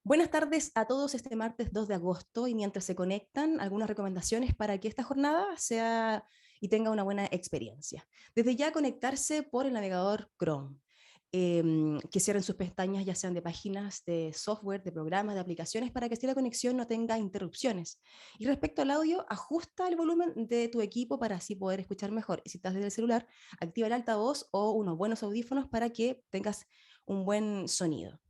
Buenas tardes a todos este martes 2 de agosto y mientras se conectan, algunas recomendaciones para que esta jornada sea y tenga una buena experiencia. Desde ya conectarse por el navegador Chrome, que cierren sus pestañas ya sean de páginas de software, de programas, de aplicaciones para que así la conexión no tenga interrupciones. Y respecto al audio, ajusta el volumen de tu equipo para así poder escuchar mejor. Y si estás desde el celular, activa el altavoz o unos buenos audífonos para que tengas un buen sonido.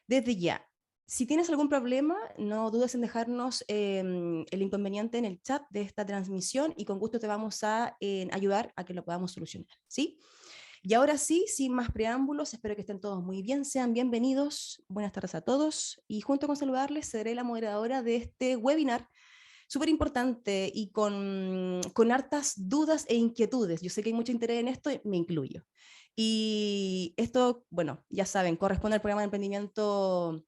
Desde ya, si tienes algún problema, no dudes en dejarnos el inconveniente en el chat de esta transmisión y con gusto te vamos a ayudar a que lo podamos solucionar, ¿sí? Y ahora sí, sin más preámbulos, espero que estén todos muy bien, sean bienvenidos, buenas tardes a todos y junto con saludarles seré la moderadora de este webinar súper importante y con hartas dudas e inquietudes. Yo sé que hay mucho interés en esto, me incluyo. Y esto, bueno, ya saben, corresponde al programa de emprendimiento,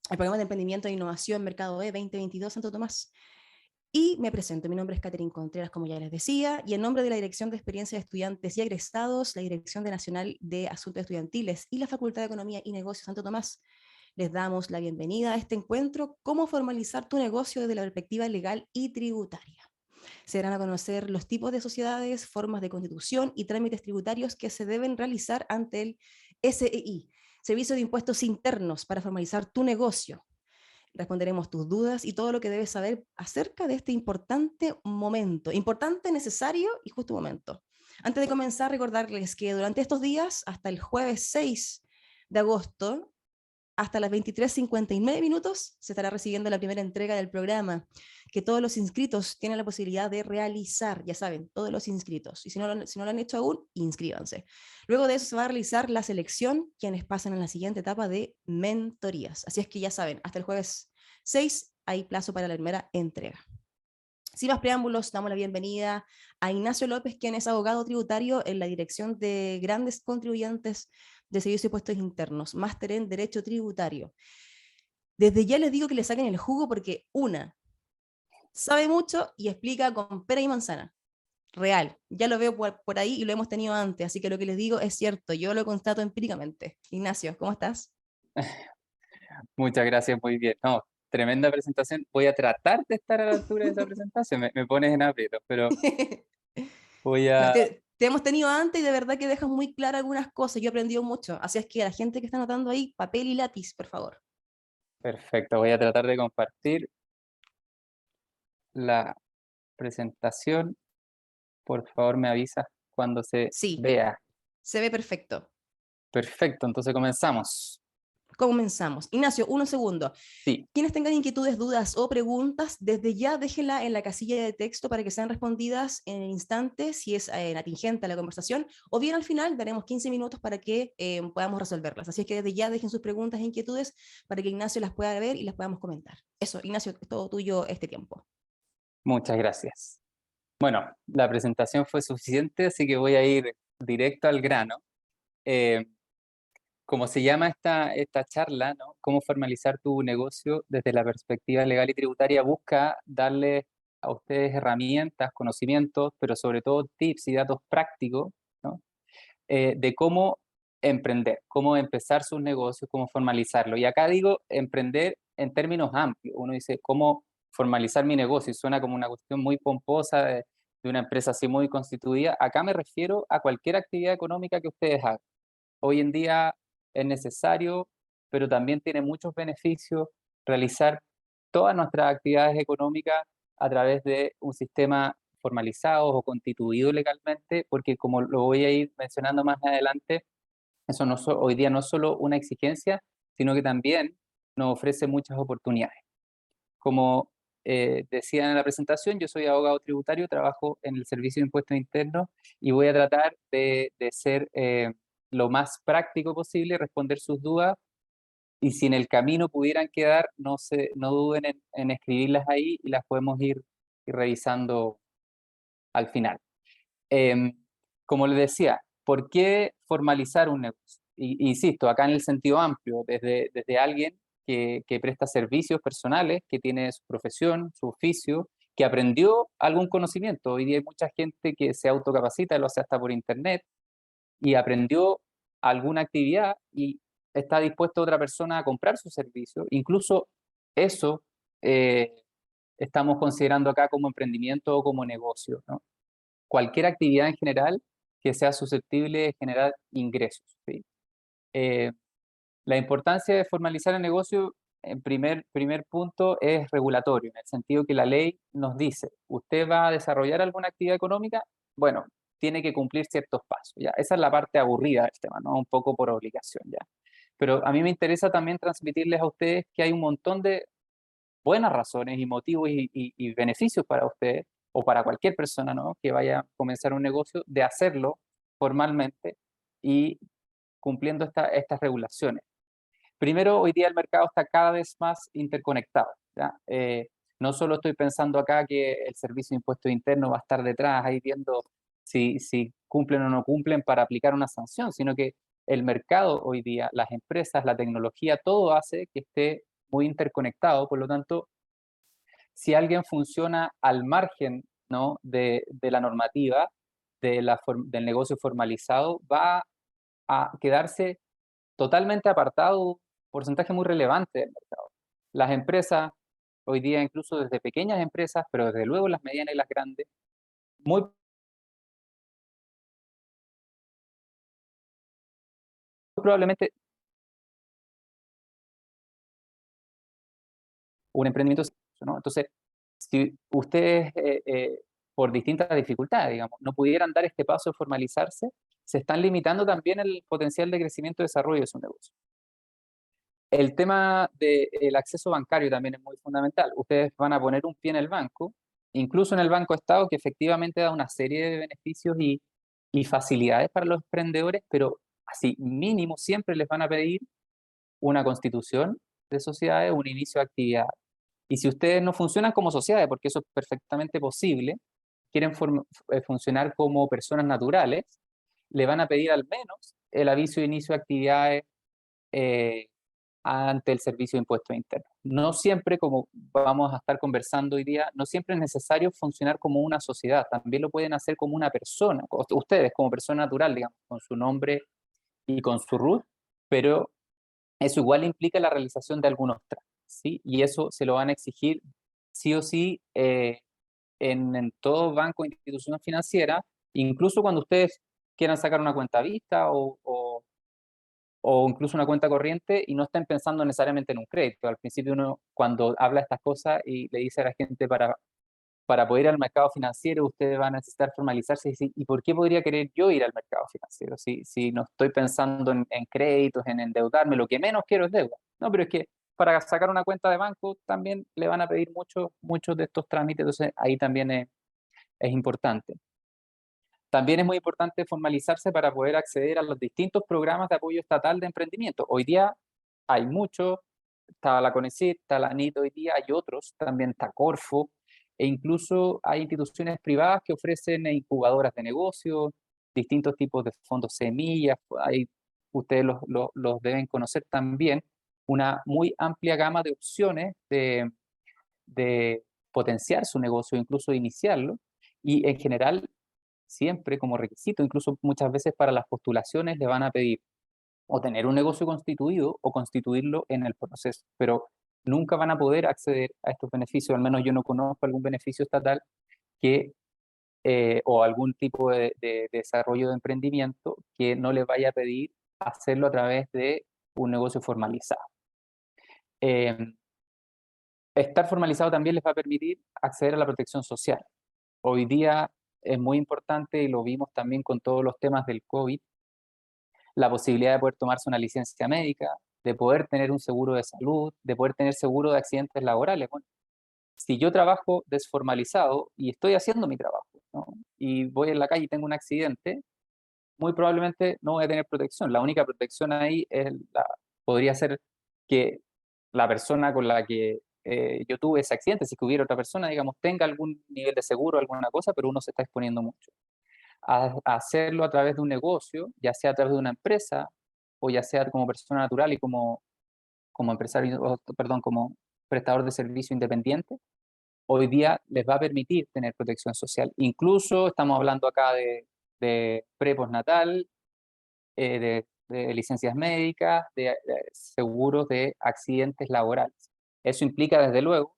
al programa de emprendimiento e innovación Mercado E 2022 Santo Tomás. Y me presento, mi nombre es Catherine Contreras, como ya les decía, y en nombre de la Dirección de Experiencia de Estudiantes y Egresados, la Dirección de Nacional de Asuntos Estudiantiles y la Facultad de Economía y Negocios Santo Tomás, les damos la bienvenida a este encuentro, cómo formalizar tu negocio desde la perspectiva legal y tributaria. Se darán a conocer los tipos de sociedades, formas de constitución y trámites tributarios que se deben realizar ante el SEI, Servicio de Impuestos Internos, para formalizar tu negocio. Responderemos tus dudas y todo lo que debes saber acerca de este importante momento, importante, necesario y justo momento. Antes de comenzar, recordarles que durante estos días, hasta el jueves 6 de agosto, hasta las 23:59 se estará recibiendo la primera entrega del programa, que todos los inscritos tienen la posibilidad de realizar, ya saben, todos los inscritos. Y si no lo han hecho aún, inscríbanse. Luego de eso se va a realizar la selección, quienes pasan en la siguiente etapa de mentorías. Así es que ya saben, hasta el jueves 6 hay plazo para la primera entrega. Sin más preámbulos, damos la bienvenida a Ignacio López, quien es abogado tributario en la Dirección de Grandes Contribuyentes de Servicios y Puestos Internos, máster en Derecho Tributario. Desde ya les digo que le saquen el jugo porque, sabe mucho y explica con pera y manzana. Real. Ya lo veo por ahí y lo hemos tenido antes, así que lo que les digo es cierto, yo lo constato empíricamente. Ignacio, ¿cómo estás? Muchas gracias, muy bien. No, tremenda presentación. Voy a tratar de estar a la altura de esa presentación. Me pones en aprietos, pero voy No, a... te hemos tenido antes y de verdad que dejas muy claras algunas cosas. Yo he aprendido mucho. Así es que a la gente que está anotando ahí, papel y lápiz, por favor. Perfecto, voy a tratar de compartir la presentación. Por favor, me avisas cuando se Sí, vea. se ve perfecto. Perfecto, entonces comenzamos. Comenzamos. Ignacio, uno segundo. Sí, Quienes tengan inquietudes, dudas o preguntas, desde ya déjenla en la casilla de texto para que sean respondidas en el instante, si es atingente a la conversación, o bien al final daremos 15 minutos para que podamos resolverlas. Así es que desde ya dejen sus preguntas e inquietudes para que Ignacio las pueda ver y las podamos comentar. Eso, Ignacio, es todo tuyo este tiempo. muchas gracias. Bueno, la presentación fue suficiente, así que voy a ir directo al grano. Eh, Como se llama esta charla, ¿no? Cómo formalizar tu negocio desde la perspectiva legal y tributaria, busca darles a ustedes herramientas, conocimientos, pero sobre todo tips y datos prácticos, ¿no? De cómo emprender, cómo empezar sus negocios, cómo formalizarlo. Y acá digo emprender en términos amplios. Uno dice, ¿cómo formalizar mi negocio? Y suena como una cuestión muy pomposa de una empresa así muy constituida. Acá me refiero a cualquier actividad económica que ustedes hagan. Hoy en día es necesario, pero también tiene muchos beneficios realizar todas nuestras actividades económicas a través de un sistema formalizado o constituido legalmente, porque como lo voy a ir mencionando más adelante, eso no hoy día no es solo una exigencia, sino que también nos ofrece muchas oportunidades. Como decía en la presentación, yo soy abogado tributario, trabajo en el Servicio de Impuestos Internos y voy a tratar de ser lo más práctico posible, responder sus dudas y si en el camino pudieran quedar, no duden en escribirlas ahí y las podemos ir revisando al final. Em, Como les decía, ¿por qué formalizar un negocio? Insisto, acá en el sentido amplio, desde alguien que presta servicios personales, que tiene su profesión, su oficio, que aprendió algún conocimiento. Hoy día hay mucha gente que se autocapacita, lo hace hasta por internet, y aprendió alguna actividad y está dispuesto otra persona a comprar su servicio. Incluso eso estamos considerando acá como emprendimiento o como negocio, ¿no? Cualquier actividad en general que sea susceptible de generar ingresos, ¿sí? Eh, la importancia de formalizar el negocio, en primer punto, es regulatorio, en el sentido que la ley nos dice, usted va a desarrollar alguna actividad económica, bueno, tiene que cumplir ciertos pasos, ¿ya? Esa es la parte aburrida del tema, ¿no? Un poco por obligación, ¿ya? Pero a mí me interesa también transmitirles a ustedes que hay un montón de buenas razones y motivos y beneficios para ustedes o para cualquier persona, ¿no?, que vaya a comenzar un negocio, de hacerlo formalmente y cumpliendo estas regulaciones. Primero, hoy día el mercado está cada vez más interconectado, ¿ya? No solo estoy pensando acá que el Servicio de Impuestos Internos va a estar detrás ahí viendo si cumplen o no cumplen para aplicar una sanción, sino que el mercado hoy día, las empresas, la tecnología, todo hace que esté muy interconectado. Por lo tanto, si alguien funciona al margen, ¿no?, de la normativa, del negocio formalizado, va a quedarse totalmente apartado un porcentaje muy relevante del mercado. Las empresas, hoy día incluso desde pequeñas empresas, pero desde luego las medianas y las grandes, muy probablemente un emprendimiento, ¿no? Entonces, si ustedes, por distintas dificultades, digamos, no pudieran dar este paso de formalizarse, se están limitando también el potencial de crecimiento y desarrollo de su negocio. El tema del acceso bancario también es muy fundamental. Ustedes van a poner un pie en el banco, incluso en el Banco Estado, que efectivamente da una serie de beneficios y facilidades para los emprendedores, pero así mínimo siempre les van a pedir una constitución de sociedades, un inicio de actividad. Y si ustedes no funcionan como sociedades, porque eso es perfectamente posible, quieren funcionar como personas naturales, le van a pedir al menos el aviso de inicio de actividades eh, ante el Servicio de Impuestos Internos. No siempre, como vamos a estar conversando hoy día, no siempre es necesario funcionar como una sociedad, también lo pueden hacer como una persona, ustedes como persona natural, digamos, con su nombre y con su RUT, pero eso igual implica la realización de algunos trámites, ¿sí? Y eso se lo van a exigir sí o sí en todo banco o institución financiera, incluso cuando ustedes quieran sacar una cuenta vista o incluso una cuenta corriente y no estén pensando necesariamente en un crédito. Al principio uno, cuando habla estas cosas y le dice a la gente para poder ir al mercado financiero, ustedes van a necesitar formalizarse y decir, ¿y por qué podría querer yo ir al mercado financiero? Si no estoy pensando en créditos, en endeudarme, lo que menos quiero es deuda. No, pero es que para sacar una cuenta de banco también le van a pedir muchos de estos trámites, entonces ahí también es importante. También es muy importante formalizarse para poder acceder a los distintos programas de apoyo estatal de emprendimiento. Hoy día hay muchos, está la CONECYT, está la ANIT hoy día, hay otros, también está Corfo, e incluso hay instituciones privadas que ofrecen incubadoras de negocios, distintos tipos de fondos semillas, ustedes los deben conocer también, una muy amplia gama de opciones de potenciar su negocio, incluso iniciarlo, y en general siempre como requisito, incluso muchas veces para las postulaciones le van a pedir o tener un negocio constituido o constituirlo en el proceso, pero nunca van a poder acceder a estos beneficios, al menos yo no conozco algún beneficio estatal que, o algún tipo de desarrollo de emprendimiento que no les vaya a pedir hacerlo a través de un negocio formalizado. Em, Estar formalizado también les va a permitir acceder a la protección social. Hoy día es muy importante, y lo vimos también con todos los temas del COVID, la posibilidad de poder tomarse una licencia médica, de poder tener un seguro de salud, de poder tener seguro de accidentes laborales. Bueno, si yo trabajo desformalizado y estoy haciendo mi trabajo, ¿no?, y voy en la calle y tengo un accidente, muy probablemente no voy a tener protección. La única protección ahí podría ser que la persona con la que yo tuve ese accidente, si que hubiera otra persona, digamos, tenga algún nivel de seguro, alguna cosa, pero uno se está exponiendo mucho. A hacerlo a través de un negocio, ya sea a través de una empresa o ya sea como persona natural y como empresario, perdón, como prestador de servicio independiente, hoy día les va a permitir tener protección social. Incluso estamos hablando acá de pre-postnatal, de de licencias médicas, de seguros de accidentes laborales. Eso implica, desde luego,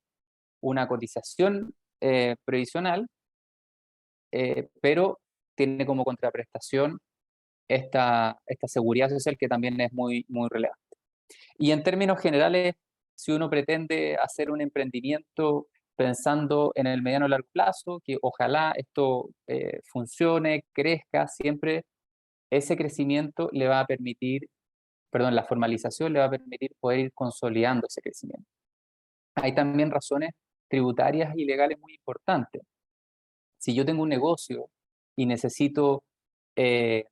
una cotización previsional, pero tiene como contraprestación esta seguridad social que también es muy, muy relevante. Y en términos generales, si uno pretende hacer un emprendimiento pensando en el mediano o largo plazo, que ojalá esto funcione, crezca, siempre ese crecimiento le va a permitir, perdón, la formalización le va a permitir poder ir consolidando ese crecimiento. Hay también razones tributarias y legales muy importantes. Si yo tengo un negocio y necesito eh,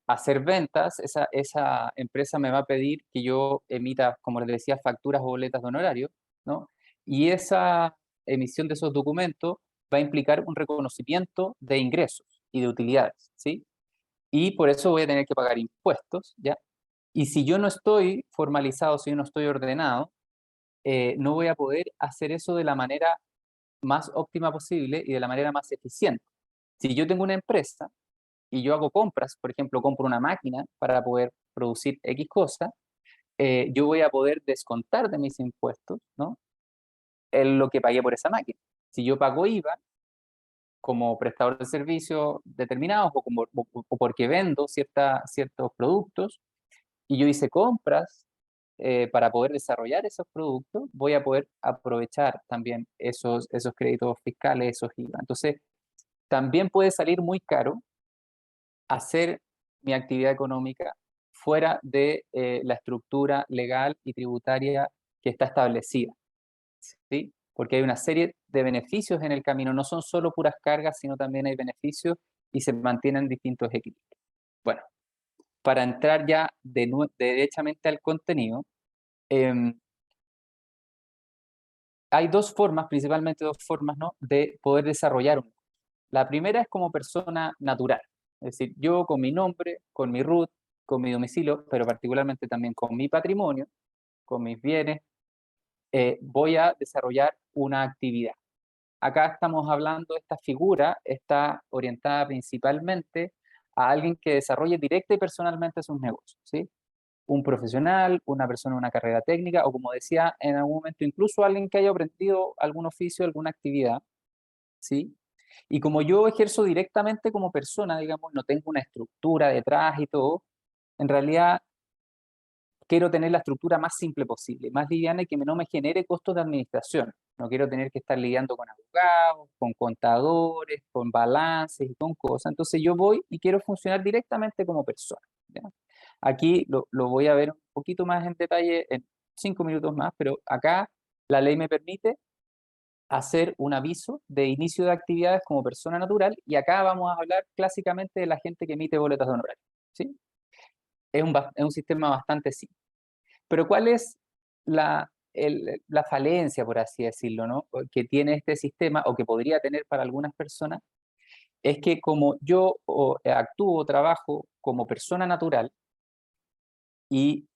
hacer ventas, esa empresa me va a pedir que yo emita, como les decía, facturas o boletas de honorario, ¿no? Y esa emisión de esos documentos va a implicar un reconocimiento de ingresos y de utilidades, ¿sí? Y por eso voy a tener que pagar impuestos, ¿ya? Y si yo no estoy formalizado, si yo no estoy ordenado, no voy a poder hacer eso de la manera más óptima posible y de la manera más eficiente. Si yo tengo una empresa y yo hago compras, por ejemplo, compro una máquina para poder producir X cosa, yo voy a poder descontar de mis impuestos, ¿no? En lo que pagué por esa máquina. Si yo pago IVA como prestador de servicios determinados o porque vendo ciertos productos y yo hice compras para poder desarrollar esos productos, voy a poder aprovechar también esos créditos fiscales, esos IVA. Entonces, también puede salir muy caro hacer mi actividad económica fuera de la estructura legal y tributaria que está establecida, ¿sí? Porque hay una serie de beneficios en el camino, no son solo puras cargas, sino también hay beneficios y se mantienen distintos equilibrios. Bueno, para entrar ya derechamente al contenido, em, hay dos formas, principalmente dos formas, ¿no?, de poder desarrollar un negocio. La primera es como persona natural, es decir, yo con mi nombre, con mi RUT, con mi domicilio, pero particularmente también con mi patrimonio, con mis bienes, voy a desarrollar una actividad. Acá estamos hablando, esta figura está orientada principalmente a alguien que desarrolle directa y personalmente sus negocios, ¿sí? Un profesional, una persona de una carrera técnica o, como decía en algún momento, incluso alguien que haya aprendido algún oficio, alguna actividad, ¿sí? Y como yo ejerzo directamente como persona, digamos, no tengo una estructura detrás y todo, en realidad quiero tener la estructura más simple posible, más liviana y que no me genere costos de administración. No quiero tener que estar lidiando con abogados, con contadores, con balances y con cosas. Entonces yo voy y quiero funcionar directamente como persona, ¿ya? Aquí lo voy a ver un poquito más en detalle en 5 minutos más, pero acá la ley me permite hacer un aviso de inicio de actividades como persona natural y acá vamos a hablar clásicamente de la gente que emite boletas de honorario, ¿sí? Es un sistema bastante simple. Pero ¿cuál es la falencia, por así decirlo, ¿no?, que tiene este sistema o que podría tener para algunas personas? Es que como yo actúo, trabajo como persona natural y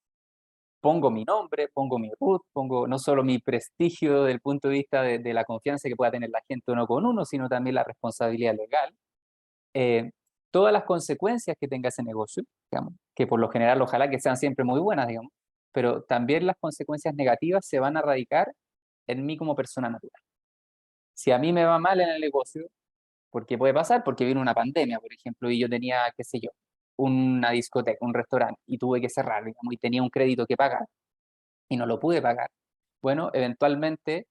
pongo mi nombre, pongo mi RUT, pongo no solo mi prestigio desde el punto de vista de la confianza que pueda tener la gente o no con uno, sino también la responsabilidad legal, eh, todas las consecuencias que tenga ese negocio, digamos, que por lo general ojalá que sean siempre muy buenas, digamos, pero también las consecuencias negativas se van a radicar en mí como persona natural. Si a mí me va mal en el negocio, porque puede pasar, porque vino una pandemia, por ejemplo, y yo tenía, qué sé yo, una discoteca, un restaurante, y tuve que cerrar, digamos, y tenía un crédito que pagar, y no lo pude pagar, bueno, eventualmente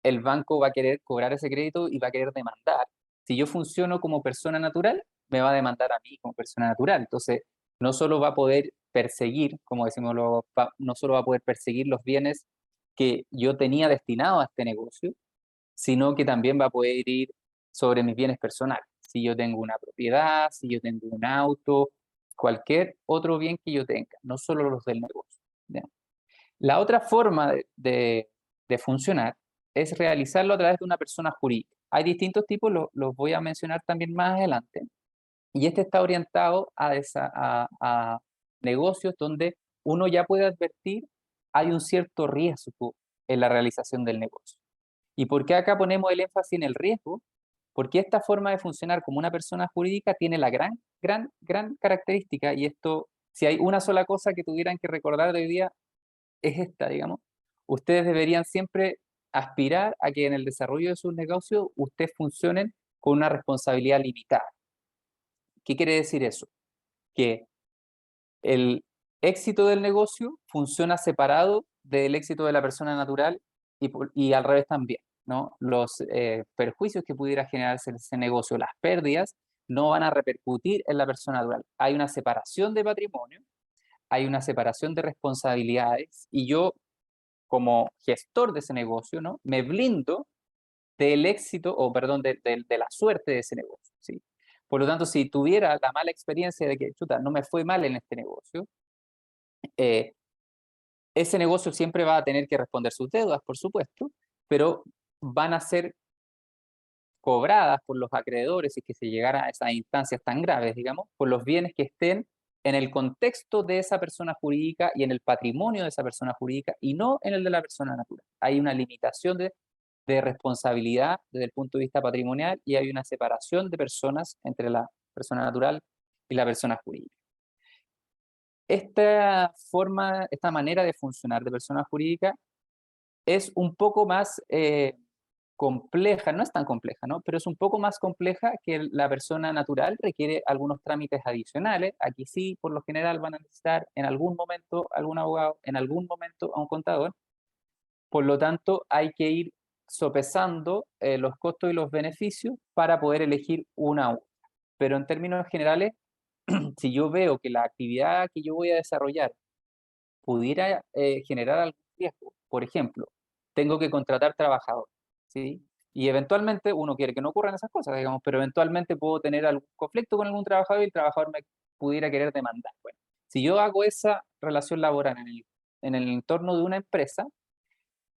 el banco va a querer cobrar ese crédito y va a querer demandar. Si yo funciono como persona natural, me va a demandar a mí como persona natural. Entonces, no solo va a poder perseguir, como decimos, no solo va a poder perseguir los bienes que yo tenía destinados a este negocio, sino que también va a poder ir sobre mis bienes personales. Si yo tengo una propiedad, si yo tengo un auto, cualquier otro bien que yo tenga, no solo los del negocio, ¿ya? La otra forma de funcionar es realizarlo a través de una persona jurídica. Hay distintos tipos, los voy a mencionar también más adelante, y este está orientado a negocios donde uno ya puede advertir hay un cierto riesgo en la realización del negocio. ¿Y por qué acá ponemos el énfasis en el riesgo? Porque esta forma de funcionar como una persona jurídica tiene la gran característica, y esto Si hay una sola cosa que tuvieran que recordar de hoy día, es esta, digamos. Ustedes deberían siempre aspirar a que en el desarrollo de sus negocios ustedes funcionen con una responsabilidad limitada. ¿Qué quiere decir eso? Que el éxito del negocio funciona separado del éxito de la persona natural y al revés también, ¿no? Los perjuicios que pudiera generarse en ese negocio, las pérdidas, no van a repercutir en la persona natural. Hay una separación de patrimonio, hay una separación de responsabilidades y yo, como gestor de ese negocio, ¿no? Me blindo del éxito, o perdón, de la suerte de ese negocio, ¿sí? Por lo tanto, si tuviera la mala experiencia de que, chuta, no me fue mal en este negocio, eh, ese negocio siempre va a tener que responder sus deudas, por supuesto, pero van a ser cobradas por los acreedores, y que se llegara a esas instancias tan graves, digamos, por los bienes que estén en el contexto de esa persona jurídica y en el patrimonio de esa persona jurídica, y no en el de la persona natural. Hay una limitación de responsabilidad desde el punto de vista patrimonial, y hay una separación de personas entre la persona natural y la persona jurídica. Esta manera de funcionar de persona jurídica es un poco más compleja, no es tan compleja, ¿no? Pero es un poco más compleja que la persona natural, requiere algunos trámites adicionales. Aquí sí, por lo general, van a necesitar en algún momento algún abogado, en algún momento a un contador. Por lo tanto, hay que ir sopesando los costos y los beneficios para poder elegir una u otra. Pero en términos generales, si yo veo que la actividad que yo voy a desarrollar pudiera generar algún riesgo, por ejemplo, tengo que contratar trabajadores, ¿sí? Y eventualmente uno quiere que no ocurran esas cosas, digamos, pero eventualmente puedo tener algún conflicto con algún trabajador y el trabajador me pudiera querer demandar. Bueno, si yo hago esa relación laboral en el entorno de una empresa,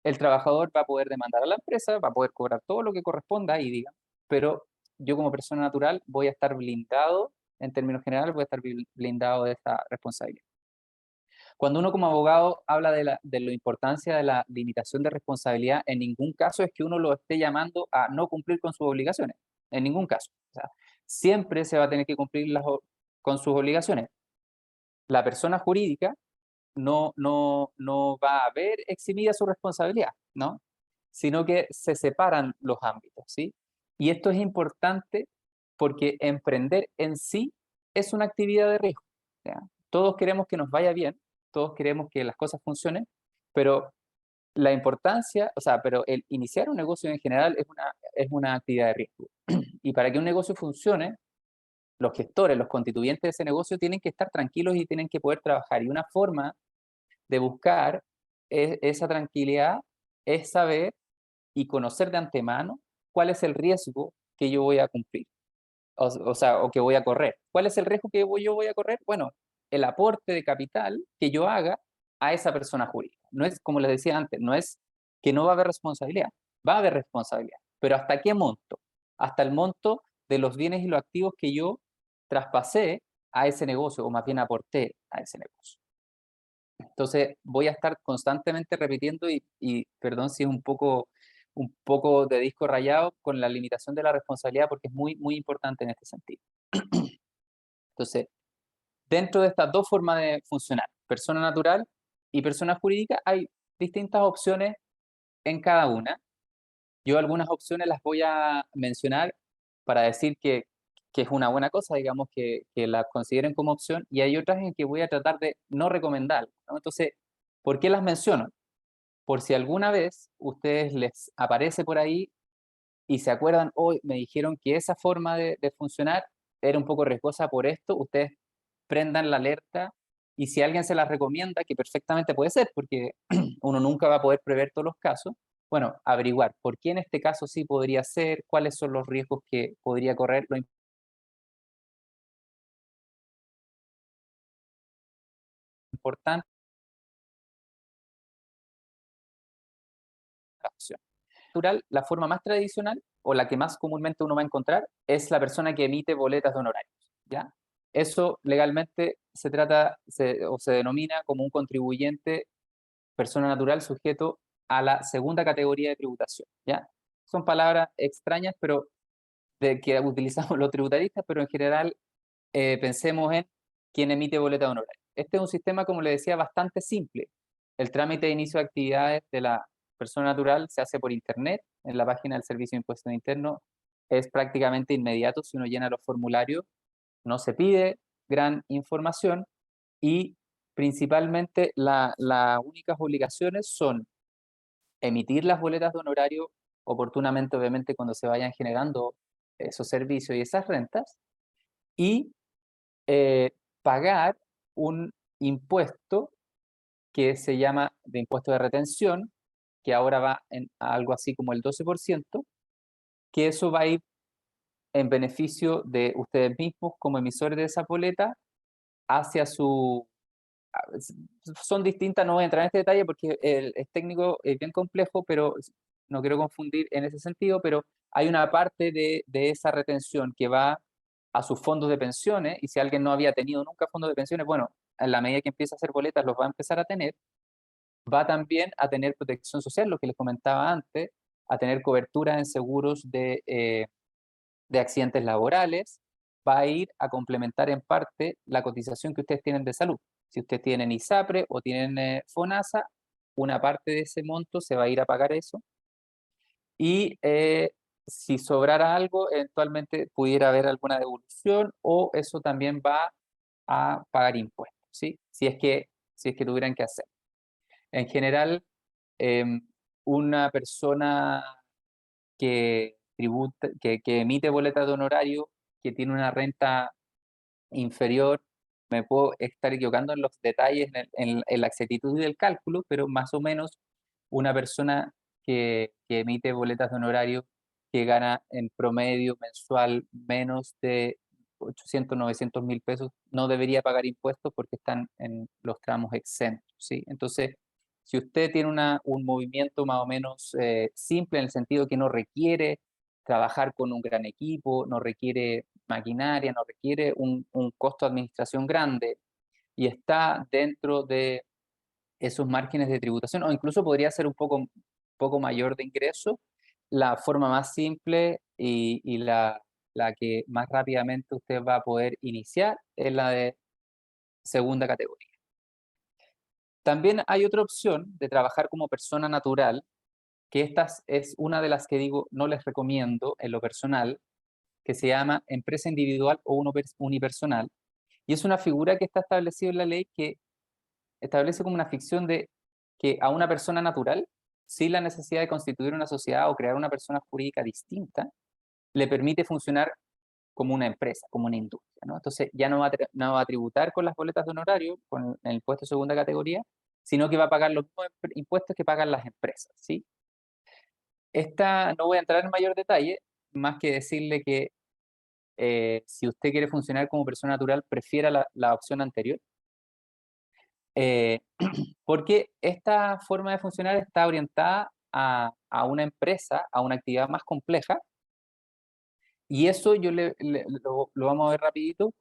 el trabajador va a poder demandar a la empresa, va a poder cobrar todo lo que corresponda y diga, pero yo como persona natural voy a estar blindado, en términos generales, voy a estar blindado de esta responsabilidad. Cuando uno como abogado habla de la importancia de la limitación de responsabilidad, en ningún caso es que uno lo esté llamando a no cumplir con sus obligaciones, en ningún caso. O sea, siempre se va a tener que cumplir con sus obligaciones. La persona jurídica no va a ver eximida su responsabilidad, ¿no? Sino que se separan los ámbitos, ¿sí? Y esto es importante porque emprender en sí es una actividad de riesgo, ¿ya? Todos queremos que nos vaya bien, todos queremos que las cosas funcionen, pero la importancia, o sea, pero el iniciar un negocio en general es una actividad de riesgo. Y para que un negocio funcione, los gestores, los constituyentes de ese negocio tienen que estar tranquilos y tienen que poder trabajar. Y una forma de buscar esa tranquilidad es saber y conocer de antemano cuál es el riesgo que yo voy a cumplir, o que voy a correr. ¿Cuál es el riesgo que yo voy a correr? Bueno, el aporte de capital que yo haga a esa persona jurídica. No es, como les decía antes, no es que no va a haber responsabilidad, va a haber responsabilidad, pero ¿hasta qué monto? Hasta el monto de los bienes y los activos que yo traspasé a ese negocio, o más bien aporté a ese negocio. Entonces voy a estar constantemente repitiendo y perdón si es un poco de disco rayado con la limitación de la responsabilidad, porque es muy, muy importante en este sentido. Entonces, dentro de estas dos formas de funcionar, persona natural y persona jurídica, hay distintas opciones en cada una. Yo algunas opciones las voy a mencionar para decir que es una buena cosa, digamos, que la consideren como opción, y hay otras en que voy a tratar de no recomendar, ¿no? Entonces, ¿por qué las menciono? Por si alguna vez ustedes les aparece por ahí y se acuerdan, hoy me dijeron que esa forma de funcionar era un poco riesgosa por esto, ustedes prendan la alerta, y si alguien se las recomienda, que perfectamente puede ser, porque uno nunca va a poder prever todos los casos, bueno, averiguar por qué en este caso sí podría ser, cuáles son los riesgos que podría correr, lo importante es la acción. Natural, la forma más tradicional o la que más comúnmente uno va a encontrar es la persona que emite boletas de honorarios, ¿ya? Eso legalmente se denomina como un contribuyente persona natural sujeto a la segunda categoría de tributación, ¿ya? Son palabras extrañas, pero que utilizamos los tributaristas, pero en general pensemos en quien emite boleta de honorarios. este es un sistema, como le decía, bastante simple. El trámite de inicio de actividades de la persona natural se hace por internet, en la página del Servicio de Impuestos Internos. Es prácticamente inmediato si uno llena los formularios, no se pide gran información y principalmente las únicas obligaciones son emitir las boletas de honorario oportunamente, obviamente, cuando se vayan generando esos servicios y esas rentas, y pagar un impuesto que se llama de impuesto de retención, que ahora va a algo así como el 12%, que eso va a ir en beneficio de ustedes mismos como emisores de esa boleta hacia su... Son distintas, no voy a entrar en este detalle porque es técnico, es bien complejo, pero no quiero confundir en ese sentido, pero hay una parte de esa retención que va a sus fondos de pensiones, y si alguien no había tenido nunca fondos de pensiones, bueno, en la medida que empieza a hacer boletas los va a empezar a tener. Va también a tener protección social, lo que les comentaba antes, a tener cobertura en seguros de accidentes laborales, va a ir a complementar en parte la cotización que ustedes tienen de salud. Si ustedes tienen ISAPRE o tienen FONASA, una parte de ese monto se va a ir a pagar eso. Y si sobrara algo, eventualmente pudiera haber alguna devolución, o eso también va a pagar impuestos, ¿sí? Si es que tuvieran que hacer. En general, em, una persona que emite boletas de honorario, que tiene una renta inferior, me puedo estar equivocando en los detalles, en la exactitud del cálculo, pero más o menos una persona que emite boletas de honorario que gana en promedio mensual menos de 800, 900 mil pesos, no debería pagar impuestos porque están en los tramos exentos, ¿sí? Entonces, si usted tiene un movimiento más o menos simple, en el sentido que no requiere trabajar con un gran equipo, no requiere maquinaria, no requiere un costo de administración grande, y está dentro de esos márgenes de tributación, o incluso podría ser un poco mayor de ingreso, la forma más simple y la que más rápidamente usted va a poder iniciar es la de segunda categoría. También hay otra opción de trabajar como persona natural, que esta es una de las que digo no les recomiendo en lo personal, que se llama empresa individual o unipersonal, y es una figura que está establecida en la ley, que establece como una ficción de que a una persona natural, sin la necesidad de constituir una sociedad o crear una persona jurídica distinta, le permite funcionar como una empresa, como una industria, ¿no? Entonces ya no va a tributar con las boletas de honorario, con el impuesto de segunda categoría, sino que va a pagar los mismos impuestos que pagan las empresas, ¿sí? No voy a entrar en mayor detalle, más que decirle que si usted quiere funcionar como persona natural, prefiera la opción anterior, eh, porque esta forma de funcionar está orientada a una empresa, a una actividad más compleja, y eso lo vamos a ver rapidito,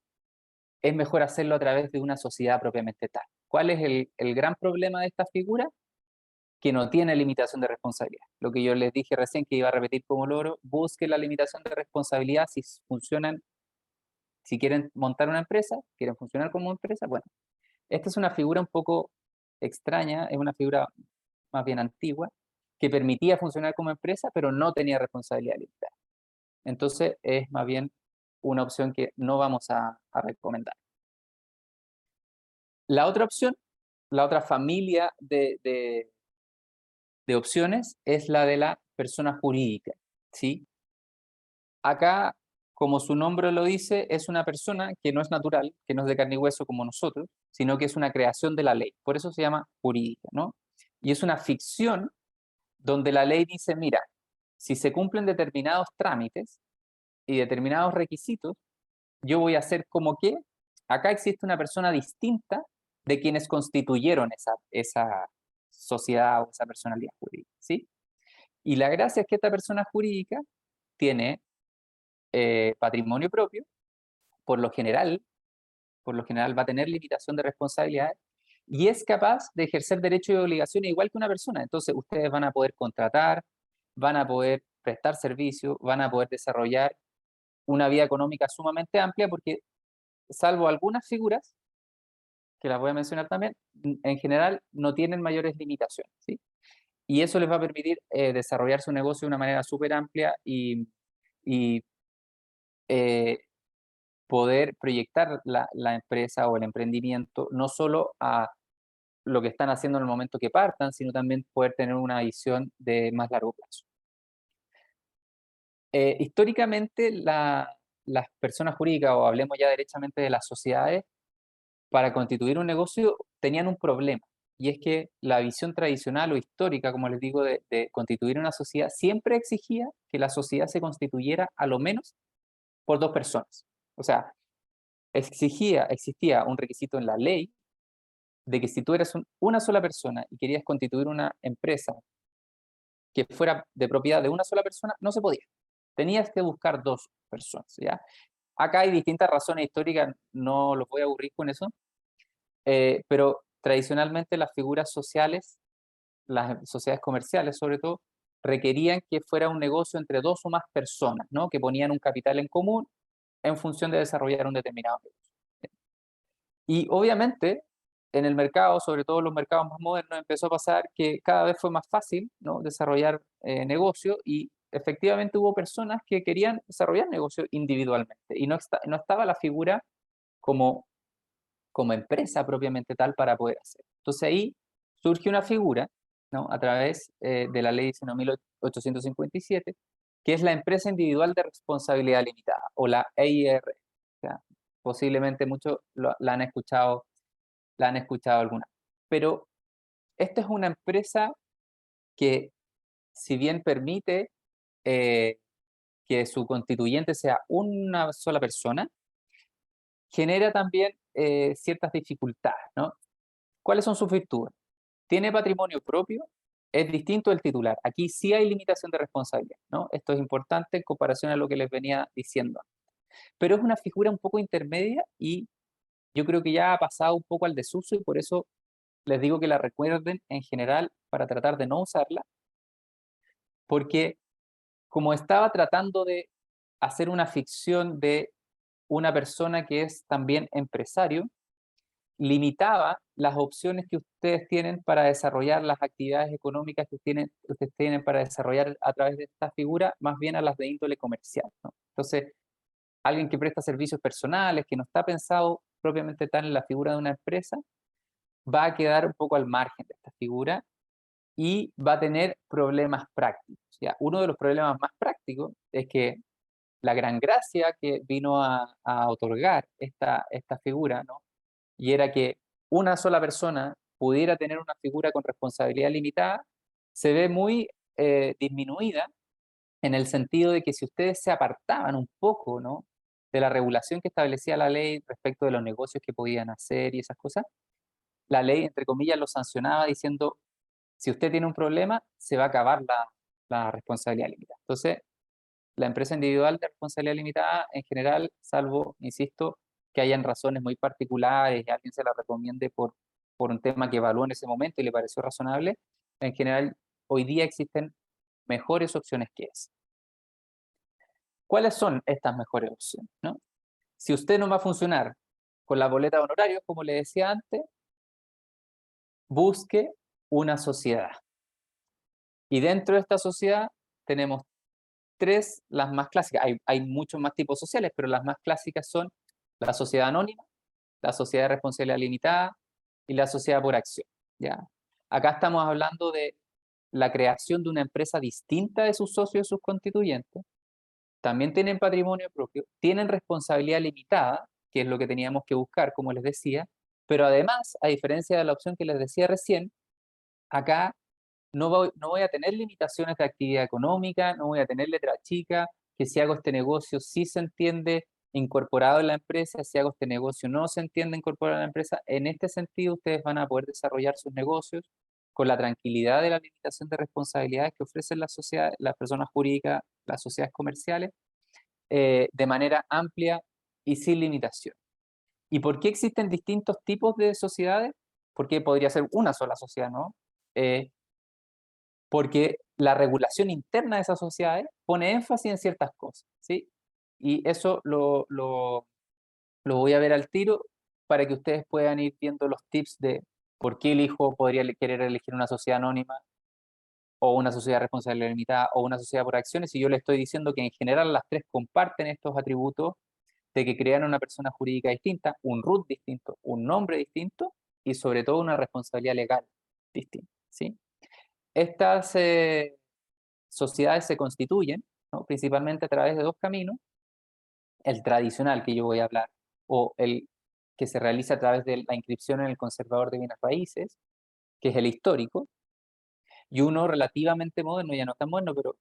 es mejor hacerlo a través de una sociedad propiamente tal. ¿Cuál es el gran problema de esta figura? Que no tiene limitación de responsabilidad. Lo que yo les dije recién, que iba a repetir como loro, busque la limitación de responsabilidad si funcionan, si quieren montar una empresa, quieren funcionar como empresa. Bueno, esta es una figura un poco extraña, es una figura más bien antigua, que permitía funcionar como empresa, pero no tenía responsabilidad limitada. Entonces, es más bien una opción que no vamos a recomendar. La otra opción, la otra familia de opciones es la de la persona jurídica, ¿sí? Acá, como su nombre lo dice, es una persona que no es natural, que no es de carne y hueso como nosotros, sino que es una creación de la ley. Por eso se llama jurídica, ¿no? Y es una ficción donde la ley dice, mira, si se cumplen determinados trámites y determinados requisitos, yo voy a hacer como que acá existe una persona distinta de quienes constituyeron esa sociedad o esa personalidad jurídica, ¿sí? Y la gracia es que esta persona jurídica tiene patrimonio propio, por lo general, va a tener limitación de responsabilidades, y es capaz de ejercer derechos y obligaciones igual que una persona. Entonces, ustedes van a poder contratar, van a poder prestar servicios, van a poder desarrollar una vida económica sumamente amplia, porque salvo algunas figuras que las voy a mencionar también, en general no tienen mayores limitaciones, ¿sí? Y eso les va a permitir desarrollar su negocio de una manera súper amplia y eh, poder proyectar la empresa o el emprendimiento no solo a lo que están haciendo en el momento que partan, sino también poder tener una visión de más largo plazo. Históricamente, las personas jurídicas, o hablemos ya derechamente de las sociedades, para constituir un negocio tenían un problema, y es que la visión tradicional o histórica, como les digo, de constituir una sociedad, siempre exigía que la sociedad se constituyera a lo menos por dos personas. O sea, existía un requisito en la ley de que si tú eras una sola persona y querías constituir una empresa que fuera de propiedad de una sola persona, no se podía. Tenías que buscar dos personas, ¿ya? Acá hay distintas razones históricas, no los voy a aburrir con eso, pero tradicionalmente las figuras sociales, las sociedades comerciales sobre todo, requerían que fuera un negocio entre dos o más personas, ¿no? Que ponían un capital en común en función de desarrollar un determinado negocio. Y obviamente en el mercado, sobre todo los mercados más modernos, empezó a pasar que cada vez fue más fácil, ¿no? Desarrollar negocio, y efectivamente hubo personas que querían desarrollar negocio individualmente y no estaba la figura como, como empresa propiamente tal para poder hacer. Entonces ahí surge una figura, ¿no? A través de la ley 19.857, que es la empresa individual de responsabilidad limitada, o la EIR. O sea, posiblemente muchos la han escuchado alguna. Pero esta es una empresa que, si bien permite eh, que su constituyente sea una sola persona, genera también ciertas dificultades, ¿no? ¿Cuáles son sus virtudes? Tiene patrimonio propio, es distinto del titular. Aquí sí hay limitación de responsabilidad, ¿no? Esto es importante en comparación a lo que les venía diciendo. Pero es una figura un poco intermedia, y yo creo que ya ha pasado un poco al desuso, y por eso les digo que la recuerden en general para tratar de no usarla, porque como estaba tratando de hacer una ficción de una persona que es también empresario, limitaba las opciones que ustedes tienen para desarrollar las actividades económicas ustedes tienen para desarrollar a través de esta figura, más bien a las de índole comercial, ¿no? Entonces, alguien que presta servicios personales, que no está pensado propiamente tal en la figura de una empresa, va a quedar un poco al margen de esta figura y va a tener problemas prácticos. ¿Ya? Uno de los problemas más prácticos es que la gran gracia que vino a otorgar esta figura, ¿no? Y era que una sola persona pudiera tener una figura con responsabilidad limitada, se ve muy disminuida, en el sentido de que si ustedes se apartaban un poco, ¿no? De la regulación que establecía la ley respecto de los negocios que podían hacer y esas cosas, la ley, entre comillas, lo sancionaba diciendo: si usted tiene un problema, se va a acabar la responsabilidad limitada. Entonces, la empresa individual de responsabilidad limitada, en general, salvo, insisto, que hayan razones muy particulares y alguien se la recomiende por un tema que evaluó en ese momento y le pareció razonable, en general, hoy día existen mejores opciones que esa. ¿Cuáles son estas mejores opciones, no? Si usted no va a funcionar con la boleta de honorarios, como le decía antes, busque una sociedad. Y dentro de esta sociedad tenemos tres, las más clásicas. Hay muchos más tipos sociales, pero las más clásicas son la sociedad anónima, la sociedad de responsabilidad limitada y la sociedad por acción, ¿ya? Acá estamos hablando de la creación de una empresa distinta de sus socios y sus constituyentes. También tienen patrimonio propio, tienen responsabilidad limitada, que es lo que teníamos que buscar, como les decía, pero además, a diferencia de la opción que les decía recién, acá no voy a tener limitaciones de actividad económica, no voy a tener letra chica, que si hago este negocio sí se entiende incorporado en la empresa, si hago este negocio no se entiende incorporado en la empresa. En este sentido, ustedes van a poder desarrollar sus negocios con la tranquilidad de la limitación de responsabilidades que ofrecen las sociedades, las personas jurídicas, las sociedades comerciales, de manera amplia y sin limitación. ¿Y por qué existen distintos tipos de sociedades? Porque podría ser una sola sociedad, ¿no? Porque la regulación interna de esas sociedades pone énfasis en ciertas cosas, ¿sí? Y eso lo voy a ver al tiro para que ustedes puedan ir viendo los tips de por qué el hijo podría querer elegir una sociedad anónima, o una sociedad responsable limitada, o una sociedad por acciones, y yo le estoy diciendo que en general las tres comparten estos atributos de que crean una persona jurídica distinta, un RUT distinto, un nombre distinto, y sobre todo una responsabilidad legal distinta, ¿sí? Estas sociedades se constituyen, ¿no?, principalmente a través de dos caminos: el tradicional, que yo voy a hablar, o el que se realiza a través de la inscripción en el conservador de bienes raíces, que es el histórico, y uno relativamente moderno, ya no tan moderno, pero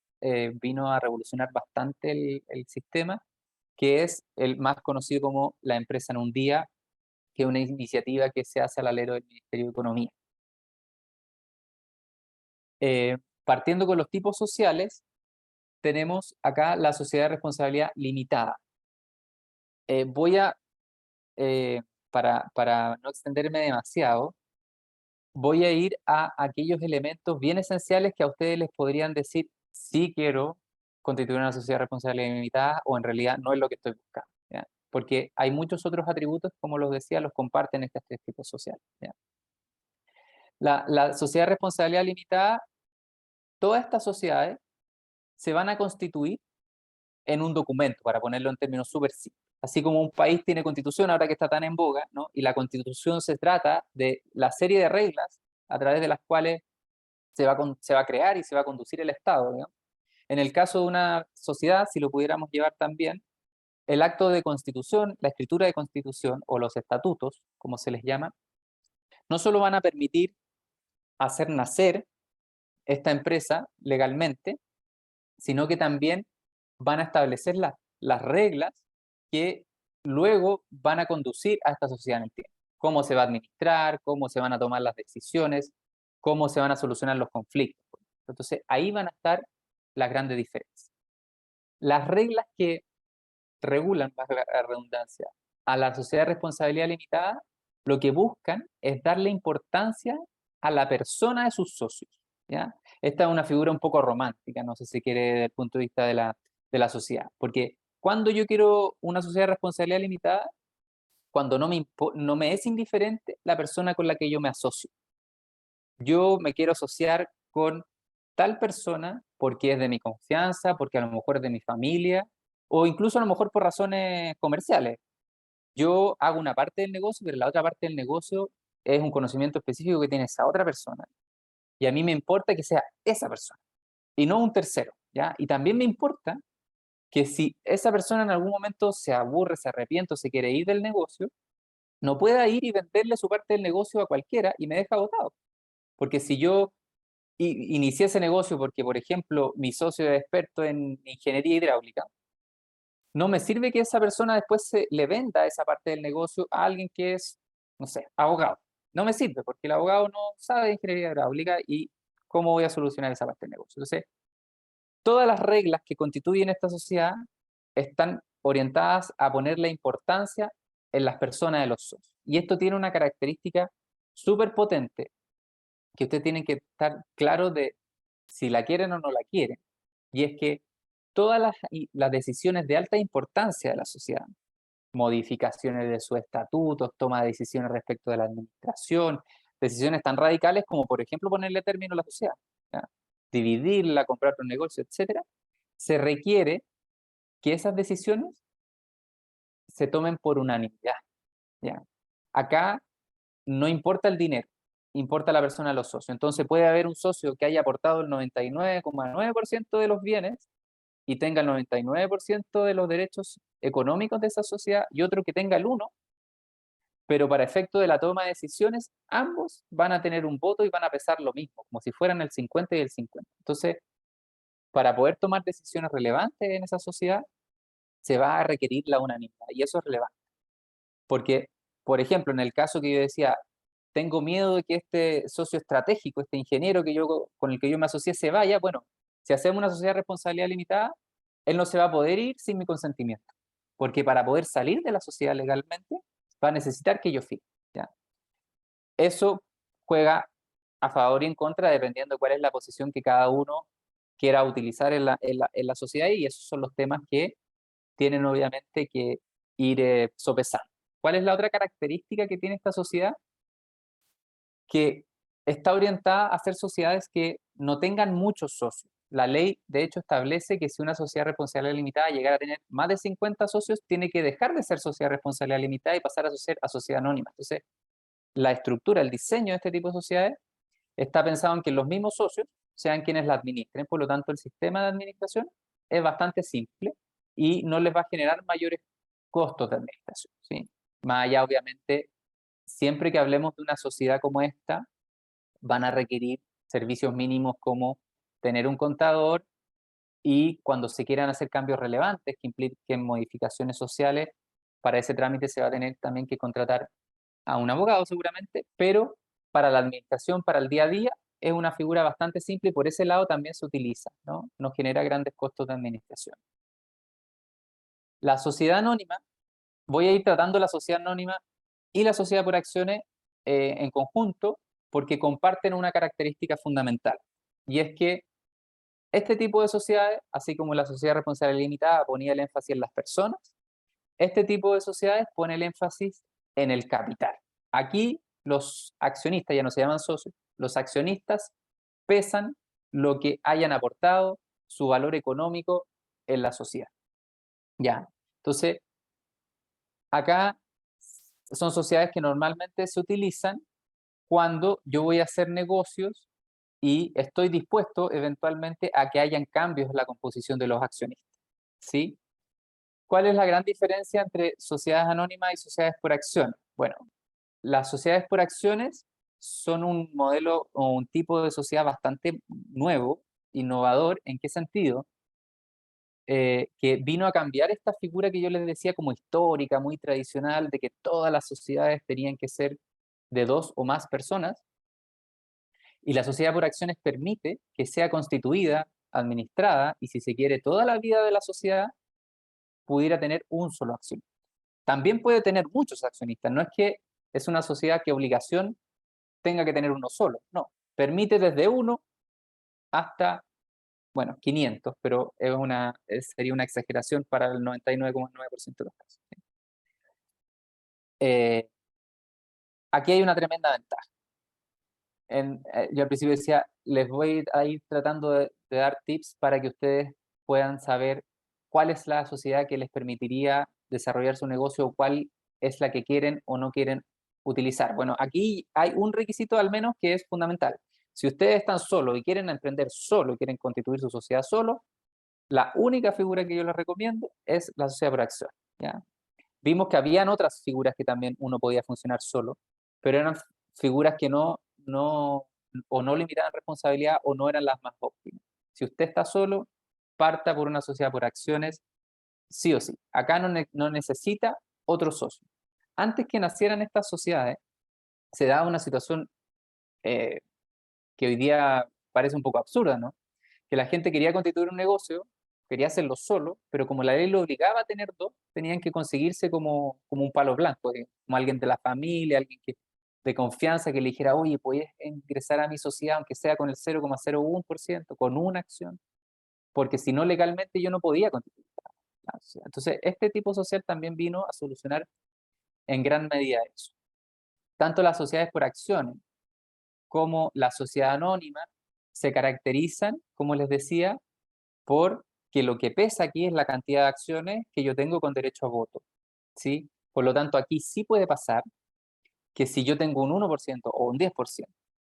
vino a revolucionar bastante el sistema, que es el más conocido como la empresa en un día, que es una iniciativa que se hace al alero del Ministerio de Economía. Partiendo con los tipos sociales, tenemos acá la sociedad de responsabilidad limitada. Voy a, para no extenderme demasiado, voy a ir a aquellos elementos bien esenciales que a ustedes les podrían decir: sí quiero constituir una sociedad de responsabilidad limitada, o en realidad no es lo que estoy buscando, ¿ya? Porque hay muchos otros atributos, como los decía, los comparten estos tres tipos sociales, ¿ya? La sociedad de responsabilidad limitada, todas estas sociedades se van a constituir en un documento, para ponerlo en términos súper simples. Así como un país tiene constitución, ahora que está tan en boga, ¿no? Y la constitución se trata de la serie de reglas a través de las cuales se va a crear y se va a conducir el Estado, ¿no? En el caso de una sociedad, si lo pudiéramos llevar también, el acto de constitución, la escritura de constitución, o los estatutos, como se les llama, no solo van a permitir hacer nacer esta empresa legalmente, sino que también van a establecer las reglas que luego van a conducir a esta sociedad en el tiempo. Cómo se va a administrar, cómo se van a tomar las decisiones, cómo se van a solucionar los conflictos. Entonces, ahí van a estar las grandes diferencias. Las reglas que regulan, valga la redundancia, a la sociedad de responsabilidad limitada, lo que buscan es darle importancia a la persona de sus socios, ¿ya? Esta es una figura un poco romántica, no sé si quiere, desde el punto de vista de la sociedad, porque cuando yo quiero una sociedad de responsabilidad limitada, cuando no me es indiferente la persona con la que yo me asocio. Yo me quiero asociar con tal persona porque es de mi confianza, porque a lo mejor es de mi familia, o incluso a lo mejor por razones comerciales. Yo hago una parte del negocio, pero la otra parte del negocio es un conocimiento específico que tiene esa otra persona. Y a mí me importa que sea esa persona y no un tercero, ¿ya? Y también me importa que si esa persona en algún momento se aburre, se arrepiente o se quiere ir del negocio, no pueda ir y venderle su parte del negocio a cualquiera y me deja botado. Porque si yo inicié ese negocio porque, por ejemplo, mi socio es experto en ingeniería hidráulica, no me sirve que esa persona después le venda esa parte del negocio a alguien que es, no sé, abogado. No me sirve porque el abogado no sabe de ingeniería hidráulica y cómo voy a solucionar esa parte del negocio. Entonces, todas las reglas que constituyen esta sociedad están orientadas a poner la importancia en las personas de los socios. Y esto tiene una característica súper potente, que ustedes tienen que estar claros de si la quieren o no la quieren. Y es que todas las decisiones de alta importancia de la sociedad, modificaciones de sus estatutos, toma de decisiones respecto de la administración, decisiones tan radicales como, por ejemplo, ponerle término a la sociedad, ¿ya? Dividirla, comprar un negocio, etcétera, se requiere que esas decisiones se tomen por unanimidad, ¿ya? Acá no importa el dinero, importa la persona de los socios. Entonces puede haber un socio que haya aportado el 99,9% de los bienes y tenga el 99% de los derechos económicos de esa sociedad, y otro que tenga el 1%, pero para efecto de la toma de decisiones, ambos van a tener un voto y van a pesar lo mismo, como si fueran el 50 y el 50. Entonces, para poder tomar decisiones relevantes en esa sociedad, se va a requerir la unanimidad, y eso es relevante. Porque, por ejemplo, en el caso que yo decía, tengo miedo de que este socio estratégico, este ingeniero con el que yo me asocié, se vaya. Bueno, si hacemos una sociedad de responsabilidad limitada, él no se va a poder ir sin mi consentimiento, porque para poder salir de la sociedad legalmente, va a necesitar que yo firme, ¿ya? Eso juega a favor y en contra dependiendo cuál es la posición que cada uno quiera utilizar en la sociedad, y esos son los temas que tienen obviamente que ir sopesando. ¿Cuál es la otra característica que tiene esta sociedad? Que está orientada a ser sociedades que no tengan muchos socios. La ley, de hecho, establece que si una sociedad de responsabilidad limitada llegara a tener más de 50 socios, tiene que dejar de ser sociedad de responsabilidad limitada y pasar a ser a sociedad anónima. Entonces, la estructura, el diseño de este tipo de sociedades está pensado en que los mismos socios sean quienes la administren, por lo tanto, el sistema de administración es bastante simple y no les va a generar mayores costos de administración, ¿sí? Más allá, obviamente, siempre que hablemos de una sociedad como esta, van a requerir servicios mínimos como tener un contador y cuando se quieran hacer cambios relevantes que impliquen modificaciones sociales, para ese trámite se va a tener también que contratar a un abogado seguramente, pero para la administración, para el día a día, es una figura bastante simple y por ese lado también se utiliza, ¿no? No genera grandes costos de administración. La sociedad anónima, voy a ir tratando la sociedad anónima y la sociedad por acciones en conjunto porque comparten una característica fundamental y es que este tipo de sociedades, así como la sociedad responsable limitada ponía el énfasis en las personas, este tipo de sociedades pone el énfasis en el capital. Aquí los accionistas, ya no se llaman socios, los accionistas pesan lo que hayan aportado, su valor económico en la sociedad. Ya, entonces, acá son sociedades que normalmente se utilizan cuando yo voy a hacer negocios y estoy dispuesto eventualmente a que hayan cambios en la composición de los accionistas, ¿sí? ¿Cuál es la gran diferencia entre sociedades anónimas y sociedades por acciones? Bueno, las sociedades por acciones son un modelo o un tipo de sociedad bastante nuevo, innovador. ¿En qué sentido? Que vino a cambiar esta figura que yo les decía como histórica, muy tradicional, de que todas las sociedades tenían que ser de dos o más personas, y la sociedad por acciones permite que sea constituida, administrada, y si se quiere toda la vida de la sociedad, pudiera tener un solo accionista. También puede tener muchos accionistas, no es que es una sociedad que obligación tenga que tener uno solo, no, permite desde uno hasta, bueno, 500, pero sería una exageración para el 99,9% de los casos. Eh, Aquí hay una tremenda ventaja. Yo al principio decía, les voy a ir tratando de dar tips para que ustedes puedan saber cuál es la sociedad que les permitiría desarrollar su negocio o cuál es la que quieren o no quieren utilizar. Bueno, aquí hay un requisito al menos que es fundamental. Si ustedes están solos y quieren emprender solo y quieren constituir su sociedad solo, la única figura que yo les recomiendo es la sociedad por acción, ¿ya? Vimos que habían otras figuras que también uno podía funcionar solo, pero eran figuras que o no limitaban responsabilidad o no eran las más óptimas. Si usted está solo, parta por una sociedad por acciones, sí o sí. Acá no necesita otro socio. Antes que nacieran estas sociedades, se daba una situación eh, que hoy día parece un poco absurda, ¿no? Que la gente quería constituir un negocio, quería hacerlo solo, pero como la ley lo obligaba a tener dos, tenían que conseguirse como un palo blanco, como alguien de la familia, alguien de confianza que le dijera, oye, ¿puedes ingresar a mi sociedad aunque sea con el 0,01%, con una acción? Porque si no, legalmente yo no podía constituir la sociedad. Entonces, este tipo social también vino a solucionar en gran medida eso. Tanto las sociedades por acciones como la sociedad anónima se caracterizan, como les decía, por que lo que pesa aquí es la cantidad de acciones que yo tengo con derecho a voto, ¿sí? Por lo tanto, aquí sí puede pasar que si yo tengo un 1% o un 10%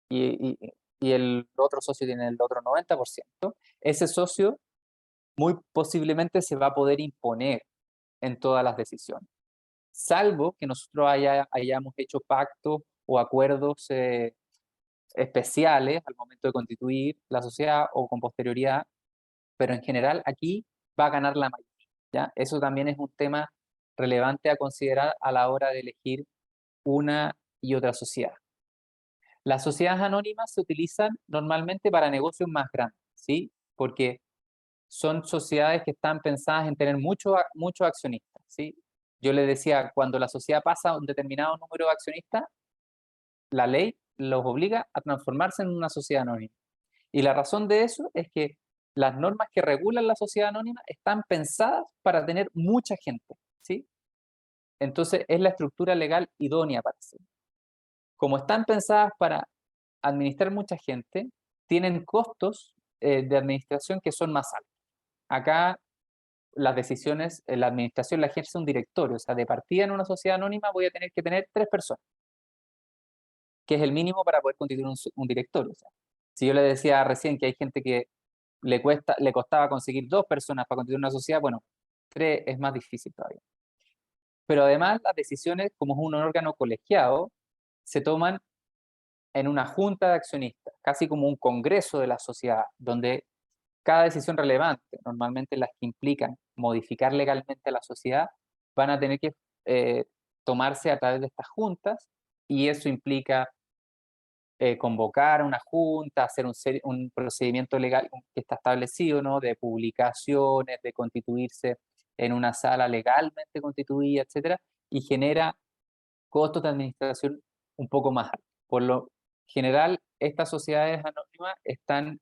y, y, y el otro socio tiene el otro 90%, ese socio muy posiblemente se va a poder imponer en todas las decisiones, salvo que nosotros hayamos hecho pactos o acuerdos especiales al momento de constituir la sociedad o con posterioridad, pero en general aquí va a ganar la mayoría, ¿ya? Eso también es un tema relevante a considerar a la hora de elegir una y otra sociedad. Las sociedades anónimas se utilizan normalmente para negocios más grandes, ¿sí? Porque son sociedades que están pensadas en tener muchos accionistas, ¿sí? Yo les decía, cuando la sociedad pasa a un determinado número de accionistas, la ley los obliga a transformarse en una sociedad anónima. Y la razón de eso es que las normas que regulan la sociedad anónima están pensadas para tener mucha gente, ¿sí? Entonces, es la estructura legal idónea para hacerlo. Como están pensadas para administrar mucha gente, tienen costos de administración que son más altos. Acá las decisiones, la administración la ejerce un directorio, o sea, de partida en una sociedad anónima voy a tener que tener 3 personas, que es el mínimo para poder constituir un directorio. O sea, si yo le decía recién que hay gente que le costaba conseguir 2 personas para constituir una sociedad, bueno, 3 es más difícil todavía. Pero además las decisiones, como es un órgano colegiado, se toman en una junta de accionistas, casi como un congreso de la sociedad, donde cada decisión relevante, normalmente las que implican modificar legalmente a la sociedad, van a tener que eh, tomarse a través de estas juntas, y eso implica convocar a una junta, hacer un procedimiento legal que está establecido, ¿no? De publicaciones, de constituirse en una sala legalmente constituida, etcétera, y genera costos de administración un poco más altos. Por lo general, estas sociedades anónimas están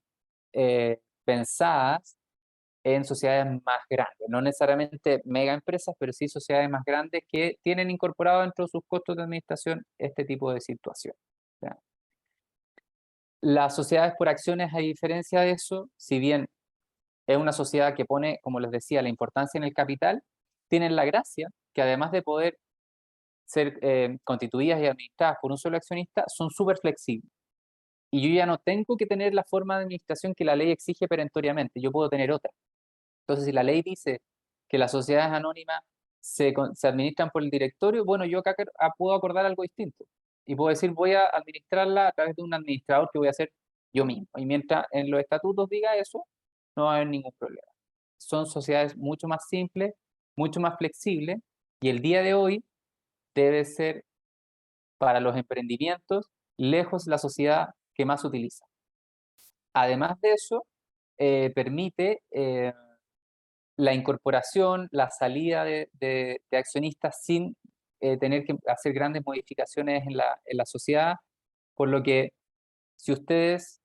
pensadas en sociedades más grandes, no necesariamente mega empresas, pero sí sociedades más grandes que tienen incorporado dentro de sus costos de administración este tipo de situación. ¿Ya? Las sociedades por acciones, a diferencia de eso, si bien es una sociedad que pone, como les decía, la importancia en el capital, tienen la gracia que además de poder ser constituidas y administradas por un solo accionista, son súper flexibles. Y yo ya no tengo que tener la forma de administración que la ley exige perentoriamente, yo puedo tener otra. Entonces, si la ley dice que las sociedades anónimas se administran por el directorio, bueno, yo acá puedo acordar algo distinto. Y puedo decir, voy a administrarla a través de un administrador que voy a hacer yo mismo. Y mientras en los estatutos diga eso, no va a haber ningún problema. Son sociedades mucho más simples, mucho más flexibles, y el día de hoy debe ser para los emprendimientos lejos la sociedad que más utiliza. Además de eso, permite la incorporación, la salida de accionistas sin tener que hacer grandes modificaciones en la sociedad, por lo que si ustedes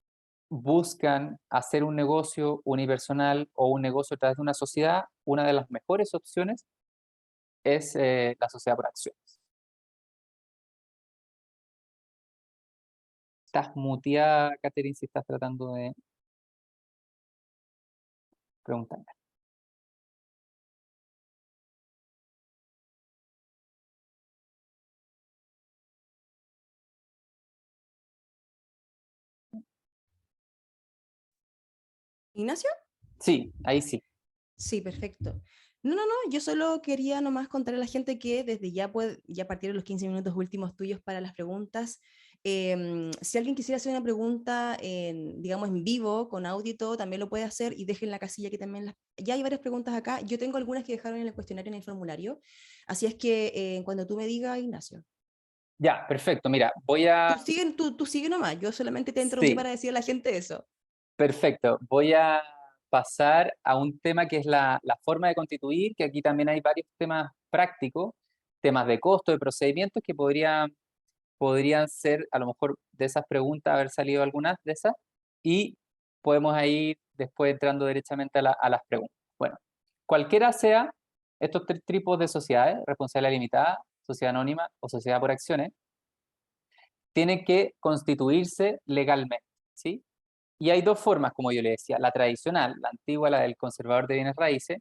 buscan hacer un negocio unipersonal o un negocio a través de una sociedad, una de las mejores opciones es la sociedad por acciones. Estás muteada, Catherine, si estás tratando de preguntar. Ignacio. Sí, ahí sí. Sí, perfecto. No, no, no, yo solo quería nomás contarle a la gente que desde ya puede, ya a partir de los 15 minutos últimos tuyos para las preguntas, si alguien quisiera hacer una pregunta, digamos, en vivo, con audio y todo, también lo puede hacer y dejen la casilla que también ya hay varias preguntas acá. Yo tengo algunas que dejaron en el cuestionario, en el formulario, así es que cuando tú me digas, Ignacio. Ya, perfecto. Mira, voy a... Tú sigue nomás, yo solamente te interrumpí Sí, para decir a la gente eso. perfecto. Voy a pasar a un tema que es la forma de constituir, que aquí también hay varios temas prácticos, temas de costo, de procedimientos que podrían ser, a lo mejor de esas preguntas, haber salido algunas de esas, y podemos ir después entrando derechamente a las preguntas. Bueno, cualquiera sea estos 3 tipos de sociedades, responsabilidad limitada, sociedad anónima o sociedad por acciones, tienen que constituirse legalmente, ¿sí? Y hay 2 formas, como yo le decía, la tradicional, la antigua, la del conservador de bienes raíces,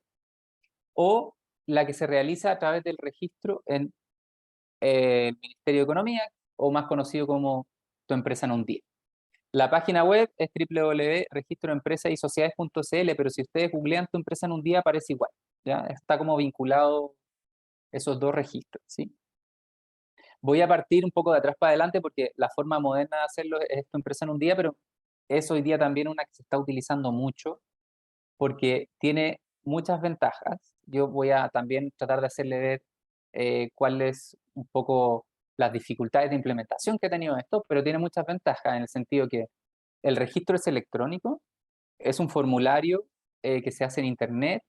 o la que se realiza a través del registro en el Ministerio de Economía, o más conocido como Tu Empresa en un Día. La página web es www.registroempresasysociedades.cl, pero si ustedes googlean Tu Empresa en un Día aparece igual, ¿ya? Está como vinculado esos 2 registros, ¿sí? Voy a partir un poco de atrás para adelante porque la forma moderna de hacerlo es Tu Empresa en un Día, pero es hoy día también una que se está utilizando mucho porque tiene muchas ventajas. Yo voy a también tratar de hacerle ver cuáles un poco las dificultades de implementación que ha tenido esto, pero tiene muchas ventajas en el sentido que el registro es electrónico, es un formulario que se hace en internet,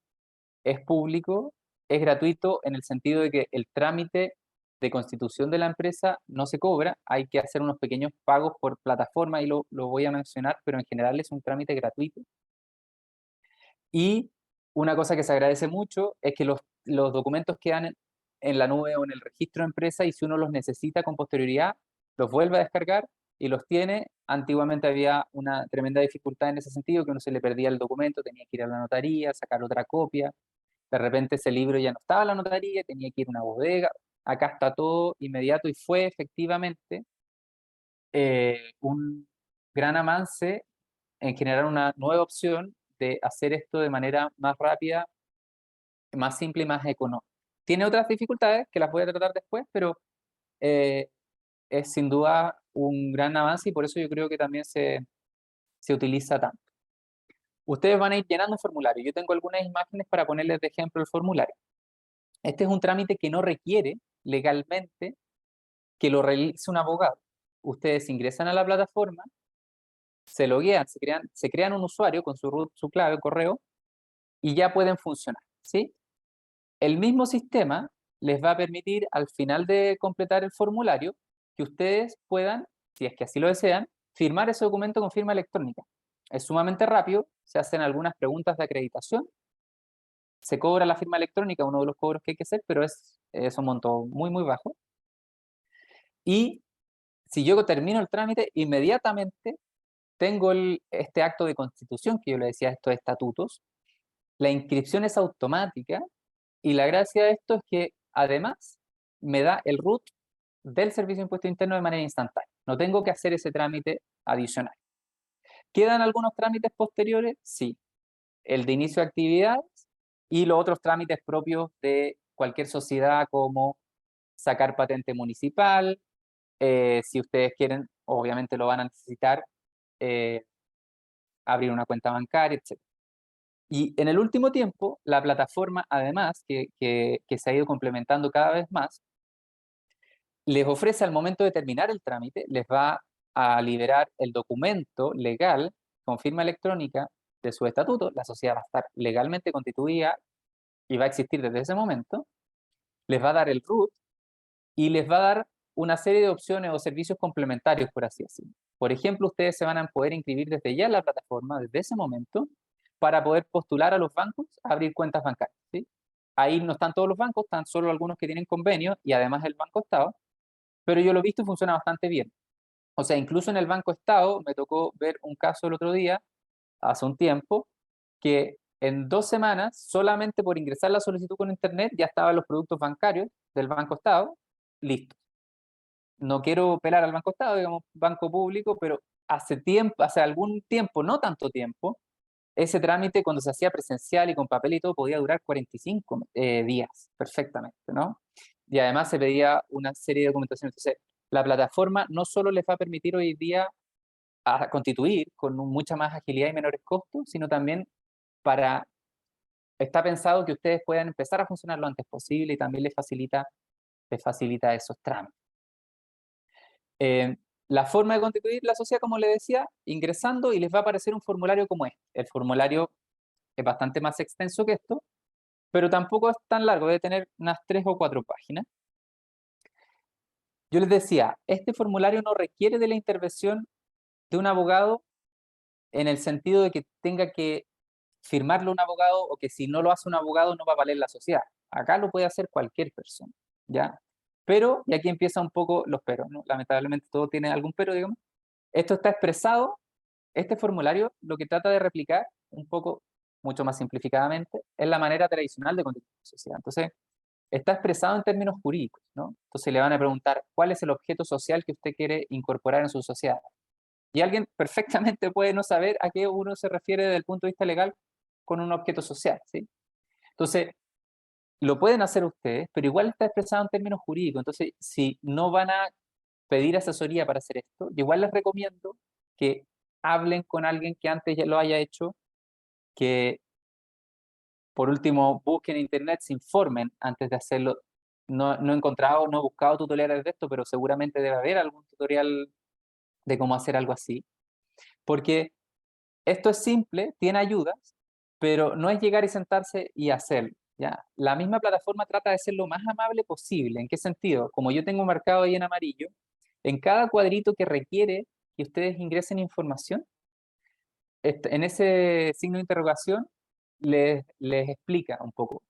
es público, es gratuito en el sentido de que el trámite de constitución de la empresa no se cobra, hay que hacer unos pequeños pagos por plataforma y lo voy a mencionar, pero en general es un trámite gratuito. Y una cosa que se agradece mucho es que los documentos quedan en la nube o en el registro de empresa, y si uno los necesita con posterioridad, los vuelve a descargar y los tiene. Antiguamente había una tremenda dificultad en ese sentido, que uno se le perdía el documento, tenía que ir a la notaría, sacar otra copia, de repente ese libro ya no estaba en la notaría, tenía que ir a una bodega. Acá está todo inmediato y fue efectivamente un gran avance en generar una nueva opción de hacer esto de manera más rápida, más simple y más económica. Tiene otras dificultades que las voy a tratar después, pero eh, es sin duda un gran avance y por eso yo creo que también se utiliza tanto. Ustedes van a ir llenando un formulario. Yo tengo algunas imágenes para ponerles de ejemplo el formulario. Este es un trámite que no requiere legalmente que lo realice un abogado. Ustedes ingresan a la plataforma, se loguean, se crean un usuario con su root, su clave, correo, y ya pueden funcionar, ¿sí? El mismo sistema les va a permitir al final de completar el formulario que ustedes puedan, si es que así lo desean, firmar ese documento con firma electrónica. Es sumamente rápido, se hacen algunas preguntas de acreditación, se cobra la firma electrónica, uno de los cobros que hay que hacer, pero es un monto muy, muy bajo. Y si yo termino el trámite, inmediatamente tengo este acto de constitución, que yo le decía, estos estatutos. La inscripción es automática y la gracia de esto es que además me da el root del Servicio de Impuesto Interno de manera instantánea. No tengo que hacer ese trámite adicional. ¿Quedan algunos trámites posteriores? Sí. El de inicio de actividades y los otros trámites propios de cualquier sociedad, como sacar patente municipal. Si ustedes quieren, obviamente lo van a necesitar, abrir una cuenta bancaria, etc. Y en el último tiempo, la plataforma, además, que se ha ido complementando cada vez más, les ofrece al momento de terminar el trámite, les va a liberar el documento legal con firma electrónica de su estatuto. La sociedad va a estar legalmente constituida y va a existir desde ese momento. Les va a dar el root y les va a dar una serie de opciones o servicios complementarios, por así decirlo. Por ejemplo, ustedes se van a poder inscribir desde ya en la plataforma, desde ese momento, para poder postular a los bancos a abrir cuentas bancarias, ¿sí? Ahí no están todos los bancos, están solo algunos que tienen convenio y además el Banco Estado, pero yo lo he visto y funciona bastante bien. O sea, incluso en el Banco Estado me tocó ver un caso el otro día, hace un tiempo, que en 2 semanas, solamente por ingresar la solicitud con internet, ya estaban los productos bancarios del Banco Estado listos. No quiero pelar al Banco Estado, digamos, banco público, pero hace algún tiempo, no tanto tiempo, ese trámite cuando se hacía presencial y con papel y todo podía durar 45 días perfectamente, ¿no? Y además se pedía una serie de documentación. Entonces, la plataforma no solo les va a permitir hoy día a constituir con mucha más agilidad y menores costos, sino también está pensado que ustedes puedan empezar a funcionar lo antes posible y también les facilita esos trámites. La forma de constituir la sociedad, como le decía, ingresando y les va a aparecer un formulario como este. El formulario es bastante más extenso que esto, pero tampoco es tan largo, debe tener unas 3 o 4 páginas. Yo les decía, este formulario no requiere de la intervención de un abogado en el sentido de que tenga que firmarlo un abogado o que si no lo hace un abogado no va a valer la sociedad. Acá lo puede hacer cualquier persona, ¿ya? Pero, y aquí empieza un poco los peros, ¿no? Lamentablemente todo tiene algún pero, digamos. Esto está expresado, este formulario lo que trata de replicar un poco, mucho más simplificadamente, es la manera tradicional de constituir una sociedad. Entonces, está expresado en términos jurídicos, ¿no? Entonces le van a preguntar cuál es el objeto social que usted quiere incorporar en su sociedad. Y alguien perfectamente puede no saber a qué uno se refiere desde el punto de vista legal con un objeto social, ¿sí? Entonces, lo pueden hacer ustedes, pero igual está expresado en términos jurídicos. Entonces, si no van a pedir asesoría para hacer esto, yo igual les recomiendo que hablen con alguien que antes ya lo haya hecho, que por último busquen en internet, se informen antes de hacerlo. No he encontrado, no he buscado tutoriales de esto, pero seguramente debe haber algún tutorial de cómo hacer algo así. Porque esto es simple, tiene ayudas, pero no es llegar y sentarse y hacerlo, ¿ya? La misma plataforma trata de ser lo más amable posible. ¿En qué sentido? Como yo tengo marcado ahí en amarillo, en cada cuadrito que requiere que ustedes ingresen información, en ese signo de interrogación les explica un poco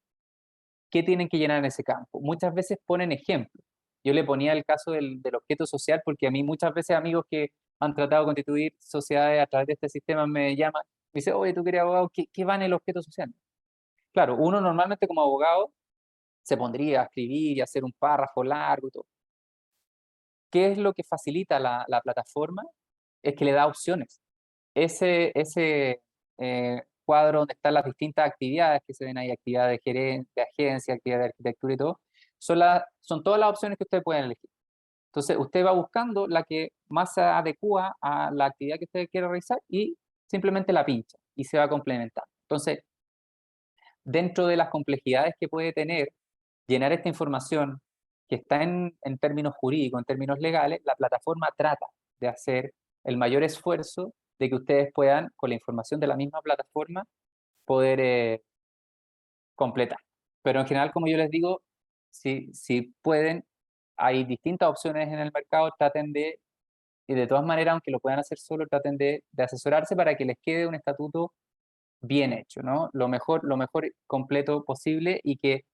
¿qué tienen que llenar en ese campo? Muchas veces ponen ejemplos. Yo le ponía el caso del objeto social porque a mí muchas veces amigos que han tratado de constituir sociedades a través de este sistema me llaman, me dicen, oye, tú que eres abogado, ¿qué va en el objeto social? Claro, uno normalmente como abogado se pondría a escribir y hacer un párrafo largo y todo. ¿Qué es lo que facilita la plataforma? Es que le da opciones. Ese cuadro donde están las distintas actividades que se ven ahí, actividades de agencia, actividades de arquitectura y todo, son todas las opciones que ustedes pueden elegir. Entonces, usted va buscando la que más se adecua a la actividad que usted quiere realizar y simplemente la pincha y se va complementando. Entonces, dentro de las complejidades que puede tener llenar esta información que está en términos jurídicos, en términos legales, la plataforma trata de hacer el mayor esfuerzo de que ustedes puedan, con la información de la misma plataforma, poder completar. Pero en general, como yo les digo, si pueden, hay distintas opciones en el mercado, traten y de todas maneras, aunque lo puedan hacer solo, traten de asesorarse para que les quede un estatuto bien hecho, ¿no? Lo mejor completo posible y que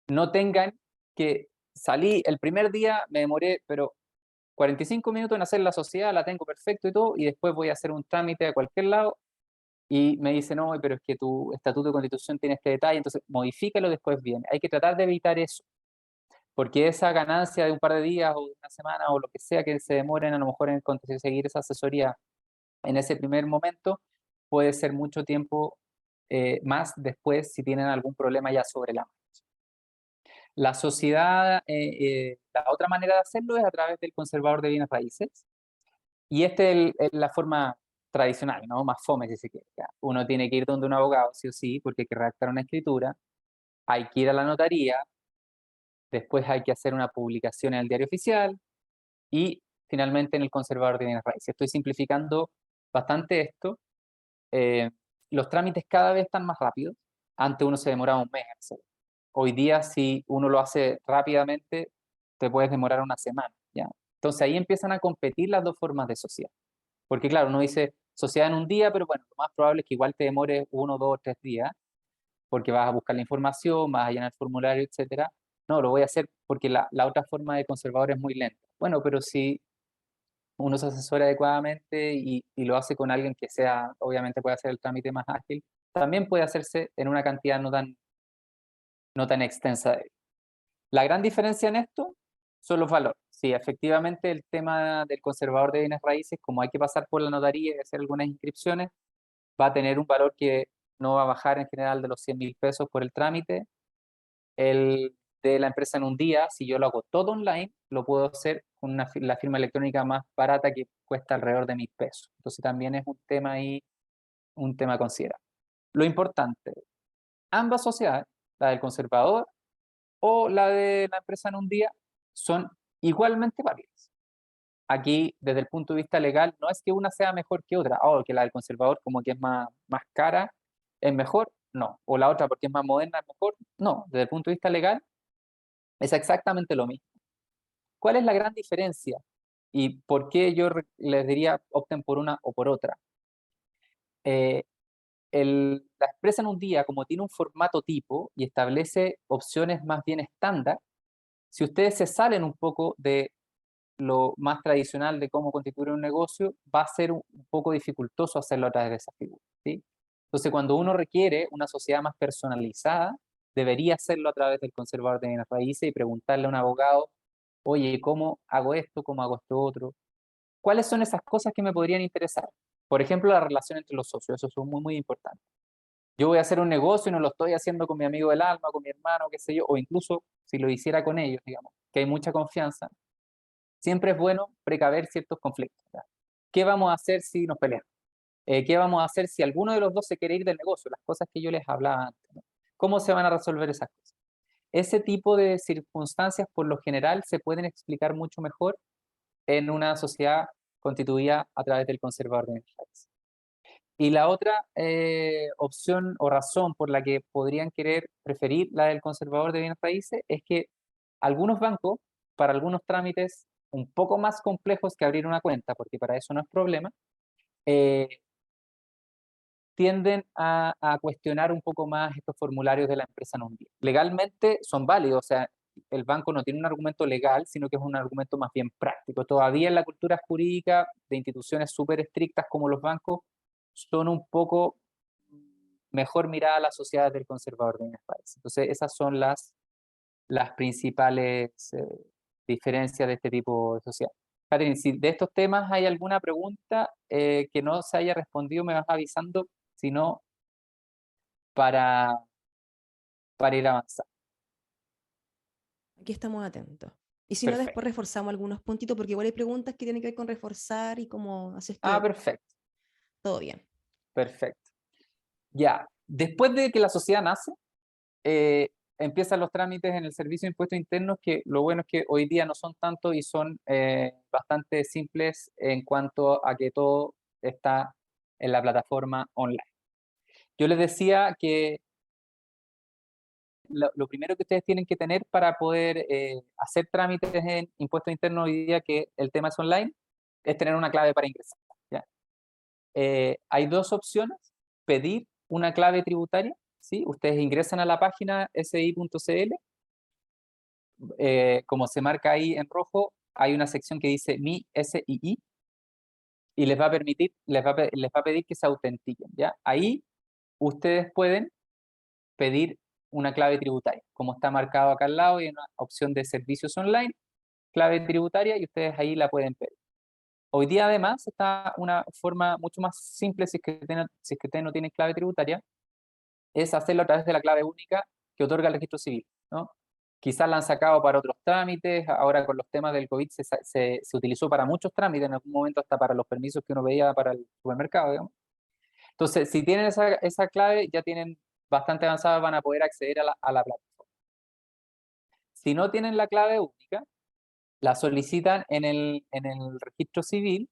no tengan que salí el primer día, me demoré, pero 45 minutos en hacer la sociedad, la tengo perfecto y todo, y después voy a hacer un trámite a cualquier lado y me dicen, no, pero es que tu estatuto de constitución tiene este detalle, entonces modifícalo después bien. Hay que tratar de evitar eso, porque esa ganancia de un par de días o de una semana o lo que sea que se demoren a lo mejor en conseguir esa asesoría en ese primer momento, puede ser mucho tiempo más después si tienen algún problema ya sobre la marcha. La sociedad, la otra manera de hacerlo es a través del conservador de bienes raíces. Y esta es la forma tradicional, ¿no? Más fome, si se quiere. Ya. Uno tiene que ir donde un abogado, sí o sí, porque hay que redactar una escritura, hay que ir a la notaría, después hay que hacer una publicación en el diario oficial y finalmente en el conservador de bienes raíces. Estoy simplificando bastante esto. eh, los trámites cada vez están más rápidos. Antes uno se demoraba un mes en hacerlo. Hoy día, si uno lo hace rápidamente, te puedes demorar una semana, ¿ya? Entonces ahí empiezan a competir las dos formas de sociedad. Porque claro, uno dice sociedad en un día, pero bueno, lo más probable es que igual te demore 1, 2, 3 días, porque vas a buscar la información, vas a llenar el formulario, etcétera. No, lo voy a hacer porque la otra forma de conservador es muy lenta. Bueno, pero si uno se asesora adecuadamente y lo hace con alguien que sea, obviamente puede hacer el trámite más ágil, también puede hacerse en una cantidad no tan extensa. La gran diferencia en esto son los valores. Sí, efectivamente el tema del conservador de bienes raíces, como hay que pasar por la notaría y hacer algunas inscripciones, va a tener un valor que no va a bajar en general de los 100.000 pesos por el trámite. El de la empresa en un día, si yo lo hago todo online, lo puedo hacer con la firma electrónica más barata que cuesta alrededor de 1.000 pesos. Entonces también es un tema ahí, un tema a considerar. Lo importante, ambas sociedades, la del conservador o la de la empresa en un día, son igualmente válidas. Aquí, desde el punto de vista legal, no es que una sea mejor que otra, o que la del conservador como que es más cara, es mejor, no, o la otra porque es más moderna, es mejor, no, desde el punto de vista legal es exactamente lo mismo. ¿Cuál es la gran diferencia? ¿Y por qué yo les diría opten por una o por otra? Eh, la empresa en un día, como tiene un formato tipo y establece opciones más bien estándar, si ustedes se salen un poco de lo más tradicional de cómo constituir un negocio, va a ser un poco dificultoso hacerlo a través de esa figura, ¿sí? Entonces, cuando uno requiere una sociedad más personalizada, debería hacerlo a través del conservador de bienes raíces y preguntarle a un abogado, oye, ¿cómo hago esto? ¿Cómo hago esto otro? ¿Cuáles son esas cosas que me podrían interesar? Por ejemplo, la relación entre los socios, eso es muy, muy importante. Yo voy a hacer un negocio y no lo estoy haciendo con mi amigo del alma, con mi hermano, qué sé yo, o incluso si lo hiciera con ellos, digamos, que hay mucha confianza, siempre es bueno precaver ciertos conflictos. ¿Ya? ¿Qué vamos a hacer si nos peleamos? ¿Qué vamos a hacer si alguno de los dos se quiere ir del negocio? Las cosas que yo les hablaba antes, ¿no? ¿Cómo se van a resolver esas cosas? Ese tipo de circunstancias, por lo general, se pueden explicar mucho mejor en una sociedad constituida a través del conservador de bienes raíces. Y la otra opción o razón por la que podrían querer preferir la del conservador de bienes raíces es que algunos bancos, para algunos trámites un poco más complejos que abrir una cuenta, porque para eso no es problema, eh, tienden a cuestionar un poco más estos formularios de la empresa en un día. Legalmente son válidos, o sea, el banco no tiene un argumento legal, sino que es un argumento más bien práctico. Todavía en la cultura jurídica de instituciones súper estrictas como los bancos son un poco mejor mirada a la sociedad del conservador de bienes raíces. Entonces, esas son las principales diferencias de este tipo de sociedad. Catherine, si de estos temas hay alguna pregunta que no se haya respondido, me vas avisando, si no, para, para ir avanzando. Aquí estamos atentos. Y si no, Perfecto. después reforzamos algunos puntitos, porque igual hay preguntas que tienen que ver con reforzar y cómo, así es Ah, que perfecto, todo bien. perfecto. Ya, después de que la sociedad nace, eh, empiezan los trámites en el Servicio de Impuestos Internos, que lo bueno es que hoy día no son tanto y son bastante simples en cuanto a que todo está en la plataforma online. Yo les decía que lo primero que ustedes tienen que tener para poder hacer trámites en impuestos internos hoy día, que el tema es online, es tener una clave para ingresar. ¿Ya? Hay dos opciones: pedir una clave tributaria, ¿sí? Ustedes ingresan a la página si.cl, como se marca ahí en rojo, hay una sección que dice Mi SII y les va a permitir, les va a pedir que se autentiquen, ¿ya? Ahí ustedes pueden pedir una clave tributaria, como está marcado acá al lado, y una opción de servicios online, clave tributaria, y ustedes ahí la pueden pedir. Hoy día además está una forma mucho más simple, si es que ustedes no tienen clave tributaria, es hacerlo a través de la clave única que otorga el registro civil, ¿no? Quizás la han sacado para otros trámites, ahora con los temas del COVID se utilizó para muchos trámites, en algún momento hasta para los permisos que uno veía para el supermercado, digamos. Entonces, si tienen esa clave, ya tienen bastante avanzada, van a poder acceder a la plataforma. Si no tienen la clave única, la solicitan en el registro civil.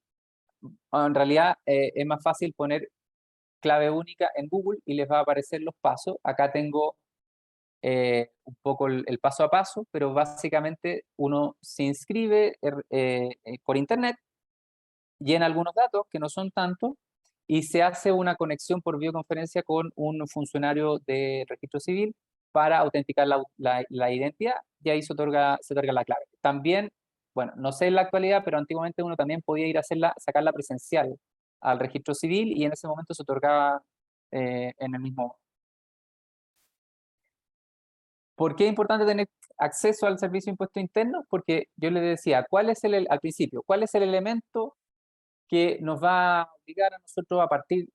En realidad es más fácil poner clave única en Google y les va a aparecer los pasos. Acá tengo un poco el paso a paso, pero básicamente uno se inscribe por internet, llena algunos datos que no son tantos y se hace una conexión por videoconferencia con un funcionario de registro civil para autenticar la identidad, y ahí se otorga la clave. También, bueno, no sé en la actualidad, pero antiguamente uno también podía ir a sacarla presencial al registro civil y en ese momento se otorgaba en el mismo. ¿Por qué es importante tener acceso al servicio de impuestos internos? Porque yo les decía, al principio, ¿cuál es el elemento que nos va a obligar a nosotros a partir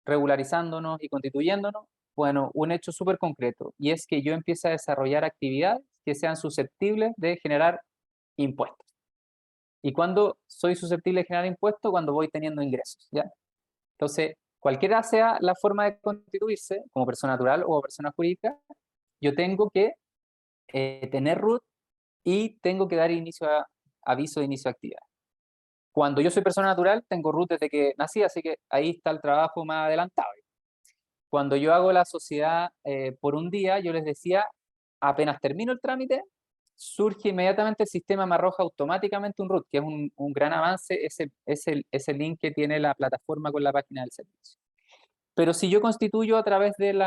regularizándonos y constituyéndonos? Bueno, un hecho súper concreto, y es que yo empiece a desarrollar actividades que sean susceptibles de generar impuestos. ¿Y cuándo soy susceptible de generar impuestos? Cuando voy teniendo ingresos, ¿ya? Entonces, cualquiera sea la forma de constituirse, como persona natural o persona jurídica, yo tengo que tener RUT y tengo que dar aviso de inicio de actividad. Cuando yo soy persona natural, tengo RUT desde que nací, así que ahí está el trabajo más adelantado. Cuando yo hago la sociedad por un día, yo les decía, apenas termino el trámite, surge inmediatamente el sistema, me arroja automáticamente un RUT, que es un gran avance, ese link que tiene la plataforma con la página del servicio. Pero si yo constituyo a través del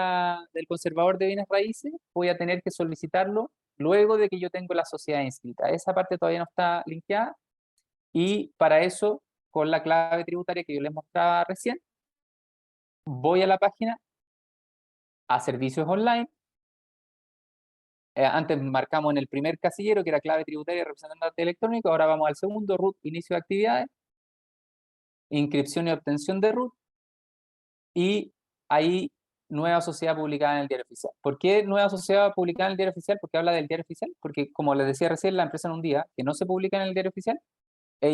conservador de bienes raíces, voy a tener que solicitarlo luego de que yo tengo la sociedad inscrita. Esa parte todavía no está linkeada, y para eso, con la clave tributaria que yo les mostraba recién, voy a la página, a servicios online. Antes marcamos en el primer casillero, que era clave tributaria y representante electrónico. Ahora vamos al segundo, RUT, inicio de actividades, inscripción y obtención de RUT, y ahí nueva sociedad publicada en el Diario Oficial. ¿Por qué nueva sociedad publicada en el Diario Oficial? Porque habla del Diario Oficial, porque como les decía recién, la empresa en un día que no se publica en el Diario Oficial,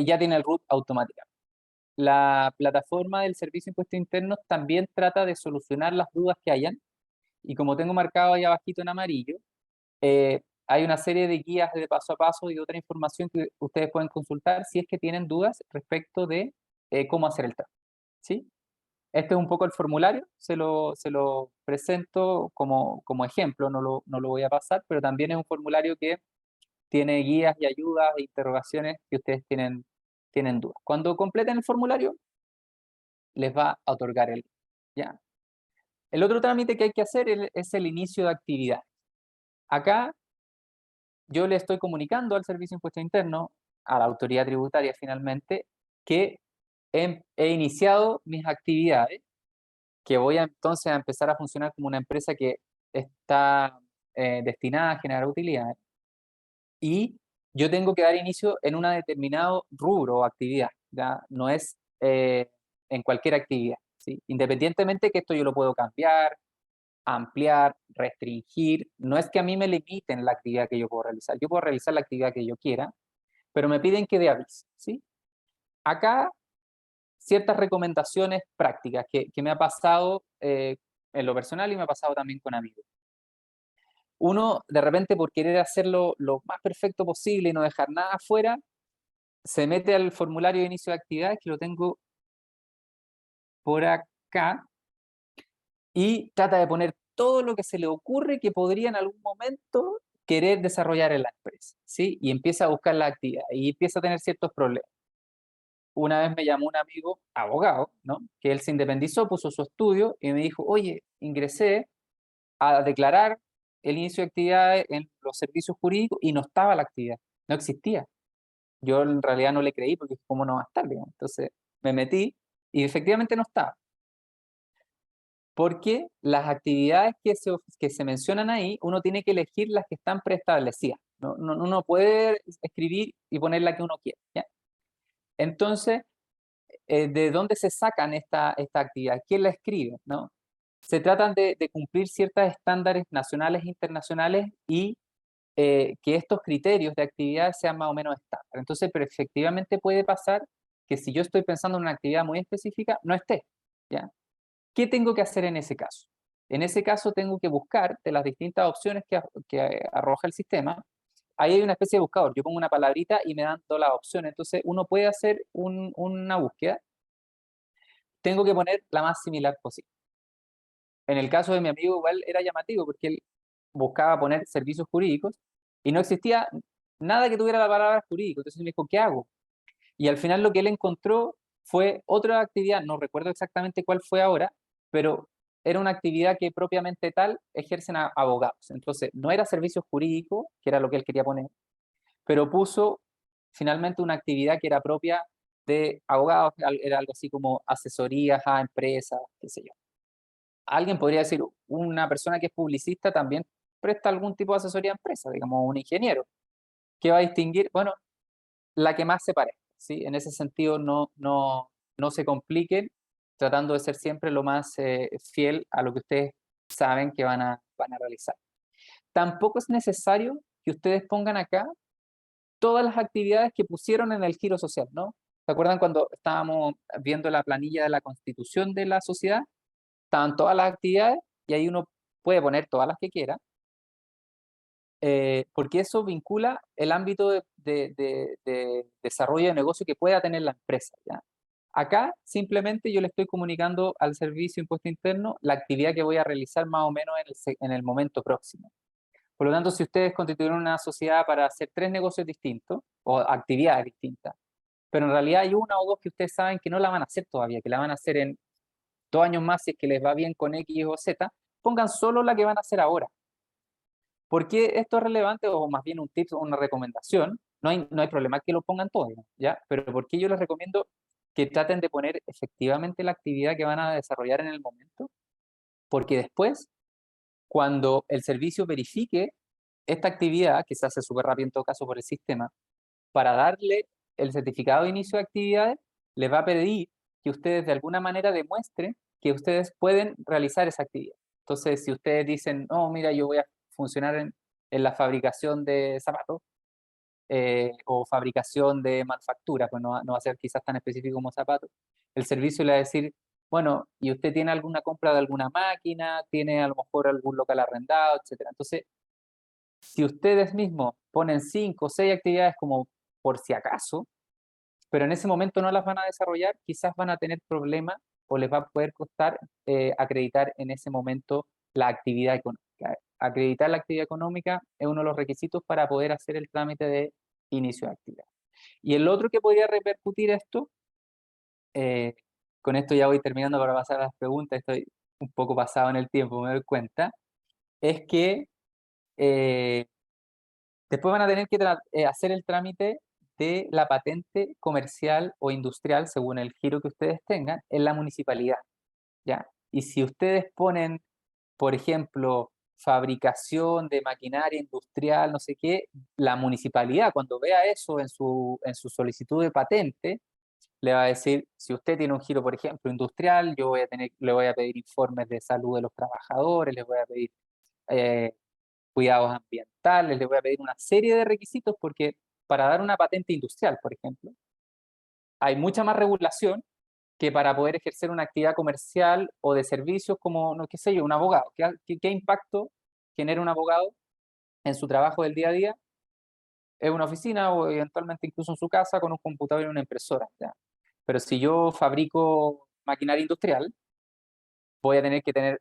ya tiene el RUT automática. La plataforma del Servicio de Impuestos Internos también trata de solucionar las dudas que hayan, y como tengo marcado ahí abajito en amarillo, hay una serie de guías de paso a paso y otra información que ustedes pueden consultar si es que tienen dudas respecto de cómo hacer el trámite, ¿sí? Este es un poco el formulario, se lo presento como ejemplo, no lo voy a pasar, pero también es un formulario que tiene guías y ayudas e interrogaciones que ustedes tienen dudas. Cuando completen el formulario, les va a otorgar ¿ya? El otro trámite que hay que hacer es el inicio de actividad. Acá yo le estoy comunicando al Servicio de Impuesto Interno, a la autoridad tributaria finalmente, que he iniciado mis actividades, que voy entonces a empezar a funcionar como una empresa que está destinada a generar utilidades, y yo tengo que dar inicio en un determinado rubro o actividad, ¿ya? No es en cualquier actividad, ¿sí? Independientemente que esto yo lo puedo cambiar, ampliar, restringir, no es que a mí me limiten la actividad que yo puedo realizar, yo puedo realizar la actividad que yo quiera, pero me piden que dé aviso, ¿sí? Acá ciertas recomendaciones prácticas que me ha pasado en lo personal y me ha pasado también con amigos. Uno, de repente, por querer hacerlo lo más perfecto posible y no dejar nada afuera, se mete al formulario de inicio de actividades, que lo tengo por acá, y trata de poner todo lo que se le ocurre que podría en algún momento querer desarrollar en la empresa, ¿sí? Y empieza a buscar la actividad y empieza a tener ciertos problemas. Una vez me llamó un amigo, abogado, ¿no? Que él se independizó, puso su estudio y me dijo, oye, ingresé a declarar el inicio de actividades en los servicios jurídicos y no estaba la actividad, no existía. Yo en realidad no le creí porque cómo no va a estar, digamos. Entonces me metí y efectivamente no estaba. Porque las actividades que se mencionan ahí, uno tiene que elegir las que están preestablecidas. Uno puede escribir y poner la que uno quiere, ¿ya? Entonces, ¿de dónde se sacan esta actividad? ¿Quién la escribe? ¿No? Se tratan de cumplir ciertos estándares nacionales e internacionales y que estos criterios de actividad sean más o menos estándar. Entonces, pero efectivamente puede pasar que si yo estoy pensando en una actividad muy específica, no esté, ¿ya? ¿Qué tengo que hacer en ese caso? En ese caso tengo que buscar de las distintas opciones que arroja el sistema. Ahí hay una especie de buscador. Yo pongo una palabrita y me dan todas las opciones. Entonces uno puede hacer una búsqueda. Tengo que poner la más similar posible. En el caso de mi amigo igual era llamativo porque él buscaba poner servicios jurídicos y no existía nada que tuviera la palabra jurídico. Entonces me dijo, ¿qué hago? Y al final lo que él encontró fue otra actividad, no recuerdo exactamente cuál fue ahora, pero era una actividad que propiamente tal ejercen abogados. Entonces, no era servicio jurídico, que era lo que él quería poner, pero puso finalmente una actividad que era propia de abogados, era algo así como asesorías a empresas, qué sé yo. Alguien podría decir, una persona que es publicista también presta algún tipo de asesoría a empresas, digamos, un ingeniero. ¿Qué va a distinguir? Bueno, la que más se parezca, ¿sí? En ese sentido, no se compliquen, tratando de ser siempre lo más fiel a lo que ustedes saben que van a realizar. Tampoco es necesario que ustedes pongan acá todas las actividades que pusieron en el giro social, ¿no? ¿Se acuerdan cuando estábamos viendo la planilla de la constitución de la sociedad? Estaban todas las actividades y ahí uno puede poner todas las que quiera, porque eso vincula el ámbito de desarrollo de negocio que pueda tener la empresa, ¿ya? Acá simplemente yo le estoy comunicando al Servicio de Impuesto Interno la actividad que voy a realizar más o menos en el momento próximo. Por lo tanto, si ustedes constituyen una sociedad para hacer 3 negocios distintos o actividades distintas, pero en realidad hay una o dos que ustedes saben que no la van a hacer todavía, que la van a hacer en 2 años más si es que les va bien con X o Z, pongan solo la que van a hacer ahora. ¿Por qué esto es relevante? O más bien un tip o una recomendación. No hay problema que lo pongan todos, ¿ya? Pero ¿por qué yo les recomiendo que traten de poner efectivamente la actividad que van a desarrollar en el momento? Porque después, cuando el servicio verifique esta actividad, que se hace súper rápido en todo caso por el sistema, para darle el certificado de inicio de actividades, les va a pedir que ustedes de alguna manera demuestren que ustedes pueden realizar esa actividad. Entonces, si ustedes dicen, no, mira, yo voy a funcionar en la fabricación de zapatos o fabricación de manufactura, pues no va a ser quizás tan específico como zapatos, el servicio le va a decir, bueno, ¿y usted tiene alguna compra de alguna máquina? ¿Tiene a lo mejor algún local arrendado, etcétera? Entonces, si ustedes mismos ponen 5 o 6 actividades como por si acaso, pero en ese momento no las van a desarrollar, quizás van a tener problemas o les va a poder costar acreditar en ese momento la actividad económica. Acreditar la actividad económica es uno de los requisitos para poder hacer el trámite de inicio de actividad. Y el otro que podría repercutir esto con esto ya voy terminando para pasar a las preguntas, estoy un poco pasado en el tiempo, me doy cuenta, es que eh, después van a tener que hacer el trámite de la patente comercial o industrial, según el giro que ustedes tengan, en la municipalidad, ¿ya? Y si ustedes ponen, por ejemplo, fabricación de maquinaria industrial, no sé qué, la municipalidad, cuando vea eso en su solicitud de patente, le va a decir, si usted tiene un giro, por ejemplo, industrial, le voy a pedir informes de salud de los trabajadores, les voy a pedir eh, cuidados ambientales, les voy a pedir una serie de requisitos porque para dar una patente industrial, por ejemplo, hay mucha más regulación que para poder ejercer una actividad comercial o de servicios como, no qué sé yo, un abogado. ¿Qué impacto genera un abogado en su trabajo del día a día? En una oficina o eventualmente incluso en su casa con un computador y una impresora, ¿ya? Pero si yo fabrico maquinaria industrial, voy a tener que tener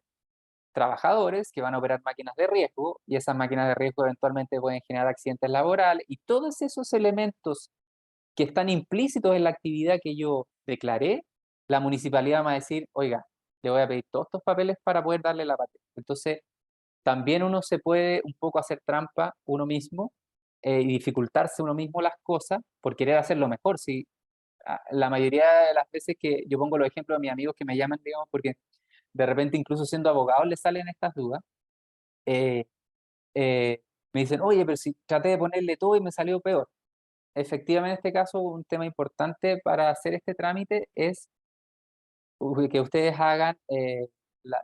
trabajadores que van a operar máquinas de riesgo y esas máquinas de riesgo eventualmente pueden generar accidentes laborales y todos esos elementos que están implícitos en la actividad que yo declaré, la municipalidad va a decir, oiga, le voy a pedir todos estos papeles para poder darle la patente. Entonces, también uno se puede un poco hacer trampa uno mismo y dificultarse uno mismo las cosas por querer hacerlo mejor. Si la mayoría de las veces que yo pongo los ejemplos de mis amigos que me llaman, digamos, porque de repente incluso siendo abogados les salen estas dudas, eh, me dicen, oye, pero si traté de ponerle todo y me salió peor. Efectivamente, en este caso, un tema importante para hacer este trámite es que ustedes hagan,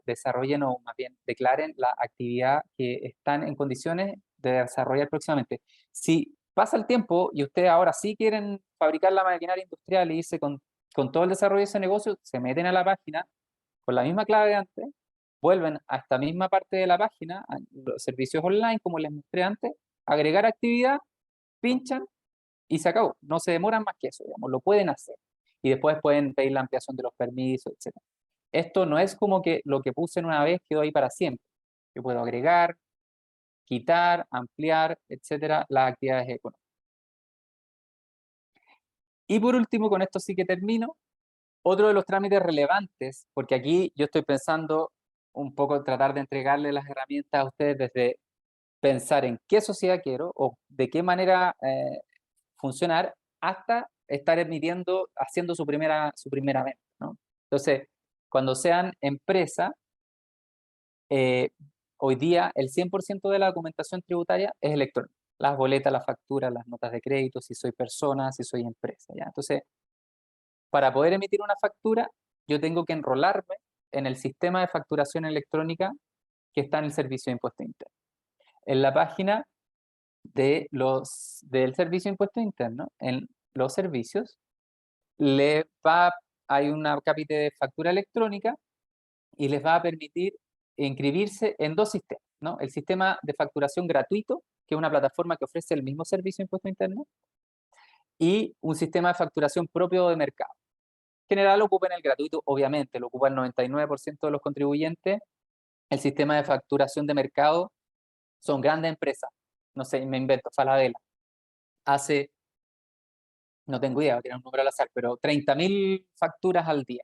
desarrollen o más bien declaren la actividad que están en condiciones de desarrollar próximamente. Si pasa el tiempo y ustedes ahora sí quieren fabricar la maquinaria industrial y irse con todo el desarrollo de ese negocio, se meten a la página con la misma clave de antes, vuelven a esta misma parte de la página, a los servicios online, como les mostré antes, agregar actividad, pinchan y se acabó. No se demoran más que eso, digamos, lo pueden hacer. Y después pueden pedir la ampliación de los permisos, etc. Esto no es como que lo que puse en una vez quedó ahí para siempre. Yo puedo agregar, quitar, ampliar, etcétera, las actividades económicas. Y por último, con esto sí que termino, otro de los trámites relevantes, porque aquí yo estoy pensando un poco tratar de entregarle las herramientas a ustedes desde pensar en qué sociedad quiero o de qué manera funcionar hasta estar emitiendo, haciendo su primera venta, ¿no? Entonces, cuando sean empresa, eh, hoy día el 100% de la documentación tributaria es electrónica. Las boletas, las facturas, las notas de crédito, si soy persona, si soy empresa, ¿ya? Entonces, para poder emitir una factura, yo tengo que enrolarme en el sistema de facturación electrónica que está en el Servicio de Impuesto Interno. En la página del Servicio de Impuesto Interno, en los servicios, hay una cápita de factura electrónica y les va a permitir inscribirse en dos sistemas, ¿no? El sistema de facturación gratuito, que es una plataforma que ofrece el mismo servicio de impuesto interno, y un sistema de facturación propio de mercado. En general ocupan el gratuito, obviamente, lo ocupa el 99% de los contribuyentes. El sistema de facturación de mercado son grandes empresas, no sé, me invento, Falabella, hace, no tengo idea, tiene un número al azar, pero 30.000 facturas al día.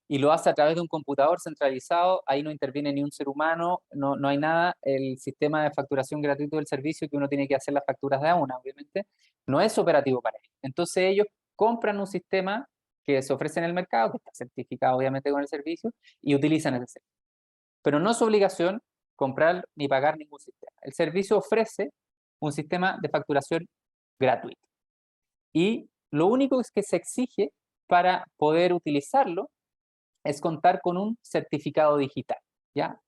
Y lo hace a través de un computador centralizado, ahí no interviene ni un ser humano, no hay nada, el sistema de facturación gratuito del servicio que uno tiene que hacer las facturas de a una, obviamente, no es operativo para ellos. Entonces ellos compran un sistema que se ofrece en el mercado, que está certificado obviamente con el servicio, y utilizan ese servicio. Pero no es su obligación comprar ni pagar ningún sistema. El servicio ofrece un sistema de facturación gratuito. Y lo único es que se exige para poder utilizarlo es contar con un certificado digital, ¿ya?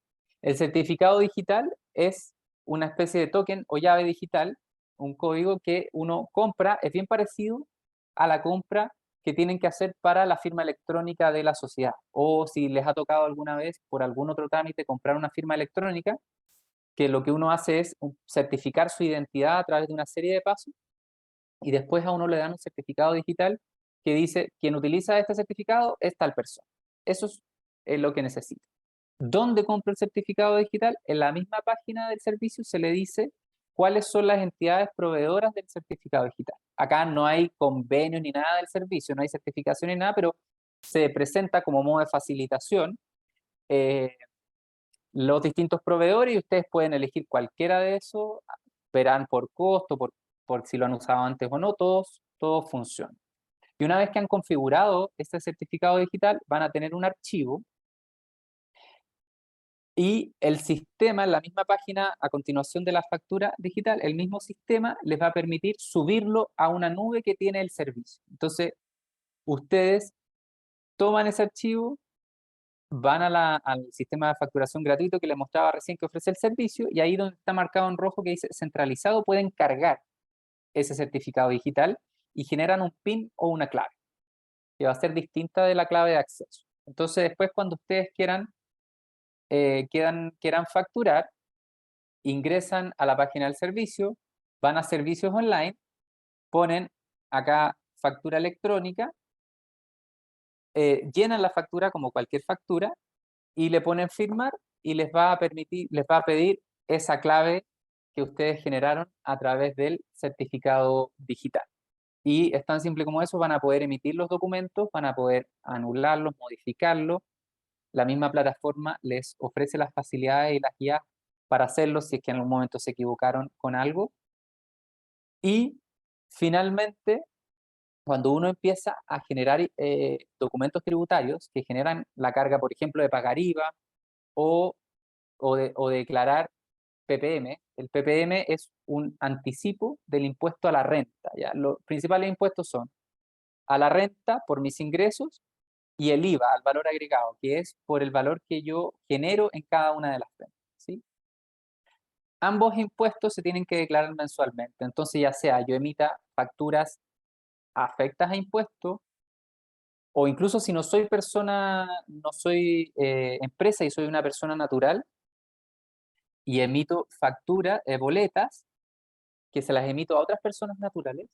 El certificado digital es una especie de token o llave digital, un código que uno compra, es bien parecido a la compra que tienen que hacer para la firma electrónica de la sociedad. O si les ha tocado alguna vez por algún otro trámite comprar una firma electrónica, que lo que uno hace es certificar su identidad a través de una serie de pasos y después a uno le dan un certificado digital que dice, quien utiliza este certificado es tal persona. Eso es lo que necesita. ¿Dónde compro el certificado digital? En la misma página del servicio se le dice cuáles son las entidades proveedoras del certificado digital. Acá no hay convenio ni nada del servicio, no hay certificación ni nada, pero se presenta como modo de facilitación los distintos proveedores y ustedes pueden elegir cualquiera de esos, verán por costo, por si lo han usado antes o no, todos funcionan. Y una vez que han configurado este certificado digital, van a tener un archivo y el sistema, en la misma página, a continuación de la factura digital, el mismo sistema les va a permitir subirlo a una nube que tiene el servicio. Entonces, ustedes toman ese archivo, van al sistema de facturación gratuito que les mostraba recién que ofrece el servicio, y ahí donde está marcado en rojo que dice centralizado, pueden cargar ese certificado digital y generan un PIN o una clave, que va a ser distinta de la clave de acceso. Entonces, después cuando ustedes quieran facturar, ingresan a la página del servicio, van a servicios online, ponen acá factura electrónica, llenan la factura como cualquier factura y le ponen firmar y les va a pedir esa clave que ustedes generaron a través del certificado digital. Y es tan simple como eso, van a poder emitir los documentos, van a poder anularlos, modificarlos. La misma plataforma les ofrece las facilidades y las guías para hacerlo si es que en algún momento se equivocaron con algo. Y finalmente, cuando uno empieza a generar documentos tributarios que generan la carga, por ejemplo, de pagar IVA o declarar PPM, el PPM es un anticipo del impuesto a la renta. ¿Ya? Los principales impuestos son a la renta por mis ingresos y el IVA, al valor agregado, que es por el valor que yo genero en cada una de las rentas. ¿Sí? Ambos impuestos se tienen que declarar mensualmente. Entonces, ya sea yo emita facturas afectas a impuestos, o incluso si no soy empresa y soy una persona natural y emito facturas, boletas, que se las emito a otras personas naturales,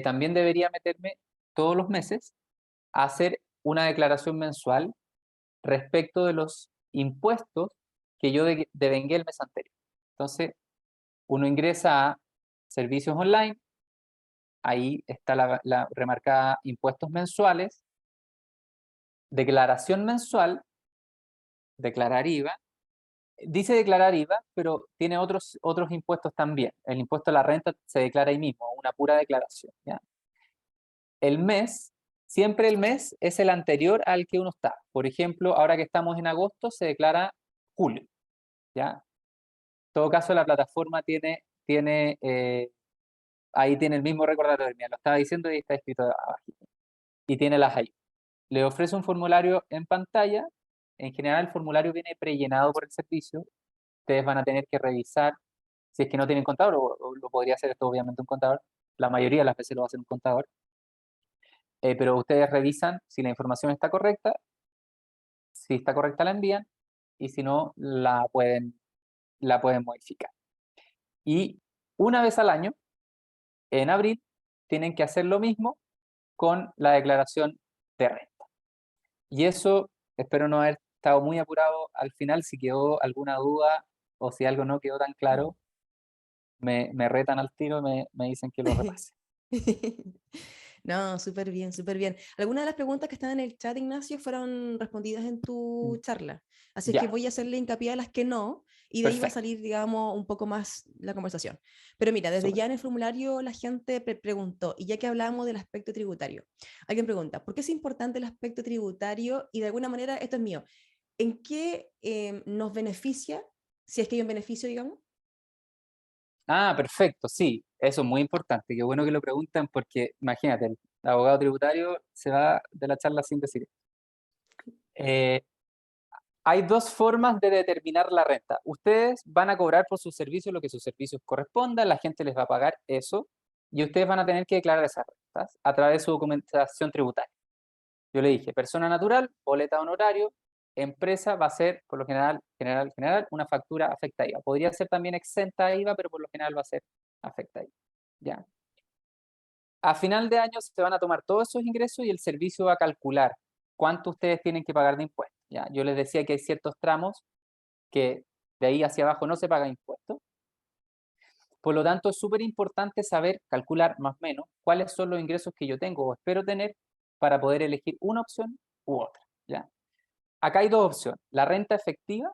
también debería meterme todos los meses a hacer una declaración mensual respecto de los impuestos que yo devengué el mes anterior. Entonces, uno ingresa a servicios online, ahí está la remarcada impuestos mensuales, declaración mensual, declarar IVA, dice declarar IVA, pero tiene otros impuestos también. El impuesto a la renta se declara ahí mismo, una pura declaración. ¿Ya? El mes, siempre el mes es el anterior al que uno está. Por ejemplo, ahora que estamos en agosto, se declara julio. ¿Ya? En todo caso, la plataforma ahí tiene el mismo recordatorio. Mira, lo estaba diciendo y está escrito abajo. Y tiene las ayudas. Le ofrece un formulario en pantalla. En general, el formulario viene prellenado por el servicio. Ustedes van a tener que revisar si es que no tienen contador, o lo podría hacer esto obviamente un contador. La mayoría de las veces lo va a hacer un contador. Pero ustedes revisan si la información está correcta. Si está correcta, la envían. Y si no, la pueden modificar. Y una vez al año, en abril, tienen que hacer lo mismo con la declaración de renta. Y eso, espero no haber estado muy apurado al final. Si quedó alguna duda o si algo no quedó tan claro, me retan al tiro, me dicen que lo repase. No, súper bien, súper bien. Algunas de las preguntas que están en el chat, Ignacio, fueron respondidas en tu charla. Así es que Ya, voy a hacerle hincapié a las que no, y de ahí va a perfecto, salir, digamos, un poco más la conversación. Pero mira, desde súper. ya en el formulario la gente preguntó, y ya que hablamos del aspecto tributario, alguien pregunta, ¿por qué es importante el aspecto tributario? Y de alguna manera, esto es mío, ¿en qué nos beneficia, si es que hay un beneficio, digamos? Ah, perfecto, sí, eso es muy importante. Qué bueno que lo preguntan porque, imagínate, el abogado tributario se va de la charla sin decir. Eh, Hay dos formas de determinar la renta. Ustedes van a cobrar por sus servicios lo que sus servicios correspondan, la gente les va a pagar eso, y ustedes van a tener que declarar esas rentas a través de su documentación tributaria. Yo le dije, persona natural, boleta de honorario, empresa va a ser, por lo general, una factura afecta a IVA. Podría ser también exenta a IVA, pero por lo general va a ser afecta a IVA. ¿Ya? A final de año se van a tomar todos esos ingresos y el servicio va a calcular cuánto ustedes tienen que pagar de impuestos. ¿Ya? Yo les decía que hay ciertos tramos que de ahí hacia abajo no se paga impuesto. Por lo tanto, es súper importante saber calcular más o menos cuáles son los ingresos que yo tengo o espero tener para poder elegir una opción u otra, ¿ya? Acá hay dos opciones, la renta efectiva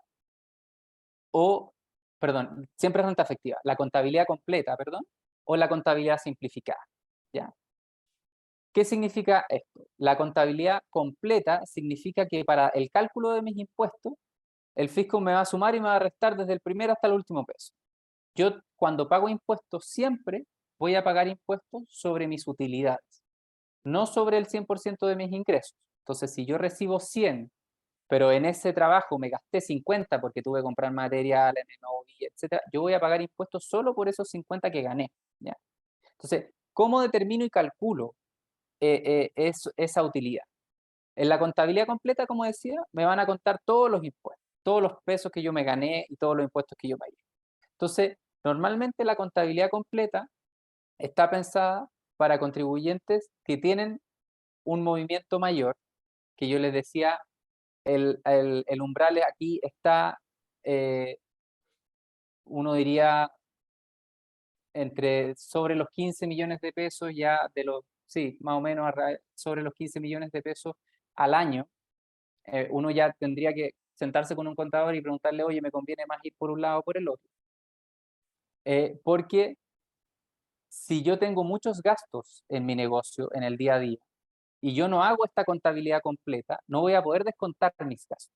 perdón, siempre renta efectiva, la contabilidad completa, perdón, o la contabilidad simplificada, ¿ya? ¿Qué significa esto? La contabilidad completa significa que para el cálculo de mis impuestos, el fisco me va a sumar y me va a restar desde el primer hasta el último peso. Yo cuando pago impuestos siempre voy a pagar impuestos sobre mis utilidades, no sobre el 100% de mis ingresos. Entonces, si yo recibo 100, pero en ese trabajo me gasté 50 porque tuve que comprar materiales, me moví, etcétera, yo voy a pagar impuestos solo por esos 50 que gané, ¿ya? Entonces, ¿cómo determino y calculo esa utilidad? En la contabilidad completa, como decía, me van a contar todos los impuestos, todos los pesos que yo me gané y todos los impuestos que yo pagué. Entonces, normalmente la contabilidad completa está pensada para contribuyentes que tienen un movimiento mayor, que yo les decía, el umbral aquí está, uno diría, sobre los 15 millones de pesos, ya sí, más o menos sobre los 15 millones de pesos al año. Uno ya tendría que sentarse con un contador y preguntarle, oye, ¿me conviene más ir por un lado o por el otro? Porque si yo tengo muchos gastos en mi negocio, en el día a día, y yo no hago esta contabilidad completa, no voy a poder descontar mis gastos,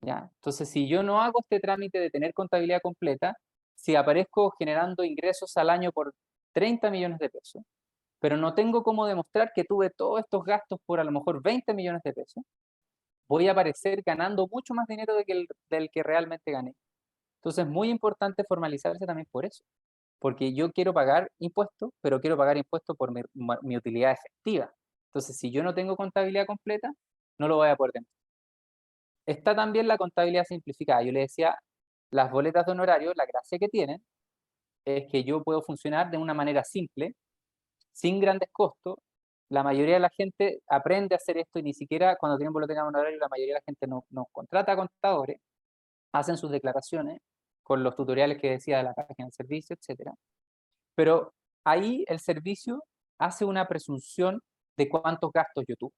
¿ya? Entonces, si yo no hago este trámite de tener contabilidad completa, si aparezco generando ingresos al año por 30 millones de pesos, pero no tengo cómo demostrar que tuve todos estos gastos por a lo mejor 20 millones de pesos, voy a aparecer ganando mucho más dinero del que realmente gané. Entonces, es muy importante formalizarse también por eso, porque yo quiero pagar impuestos, pero quiero pagar impuestos por mi utilidad efectiva. Entonces, si yo no tengo contabilidad completa, no lo voy a poder demostrar. Está también la contabilidad simplificada. Yo le decía, las boletas de honorario, la gracia que tienen es que yo puedo funcionar de una manera simple, sin grandes costos. La mayoría de la gente aprende a hacer esto y ni siquiera cuando tienen boleta de honorario, la mayoría de la gente no contrata contadores, hacen sus declaraciones con los tutoriales que decía de la página del servicio, etcétera. Pero ahí el servicio hace una presunción de cuántos gastos yo tuve.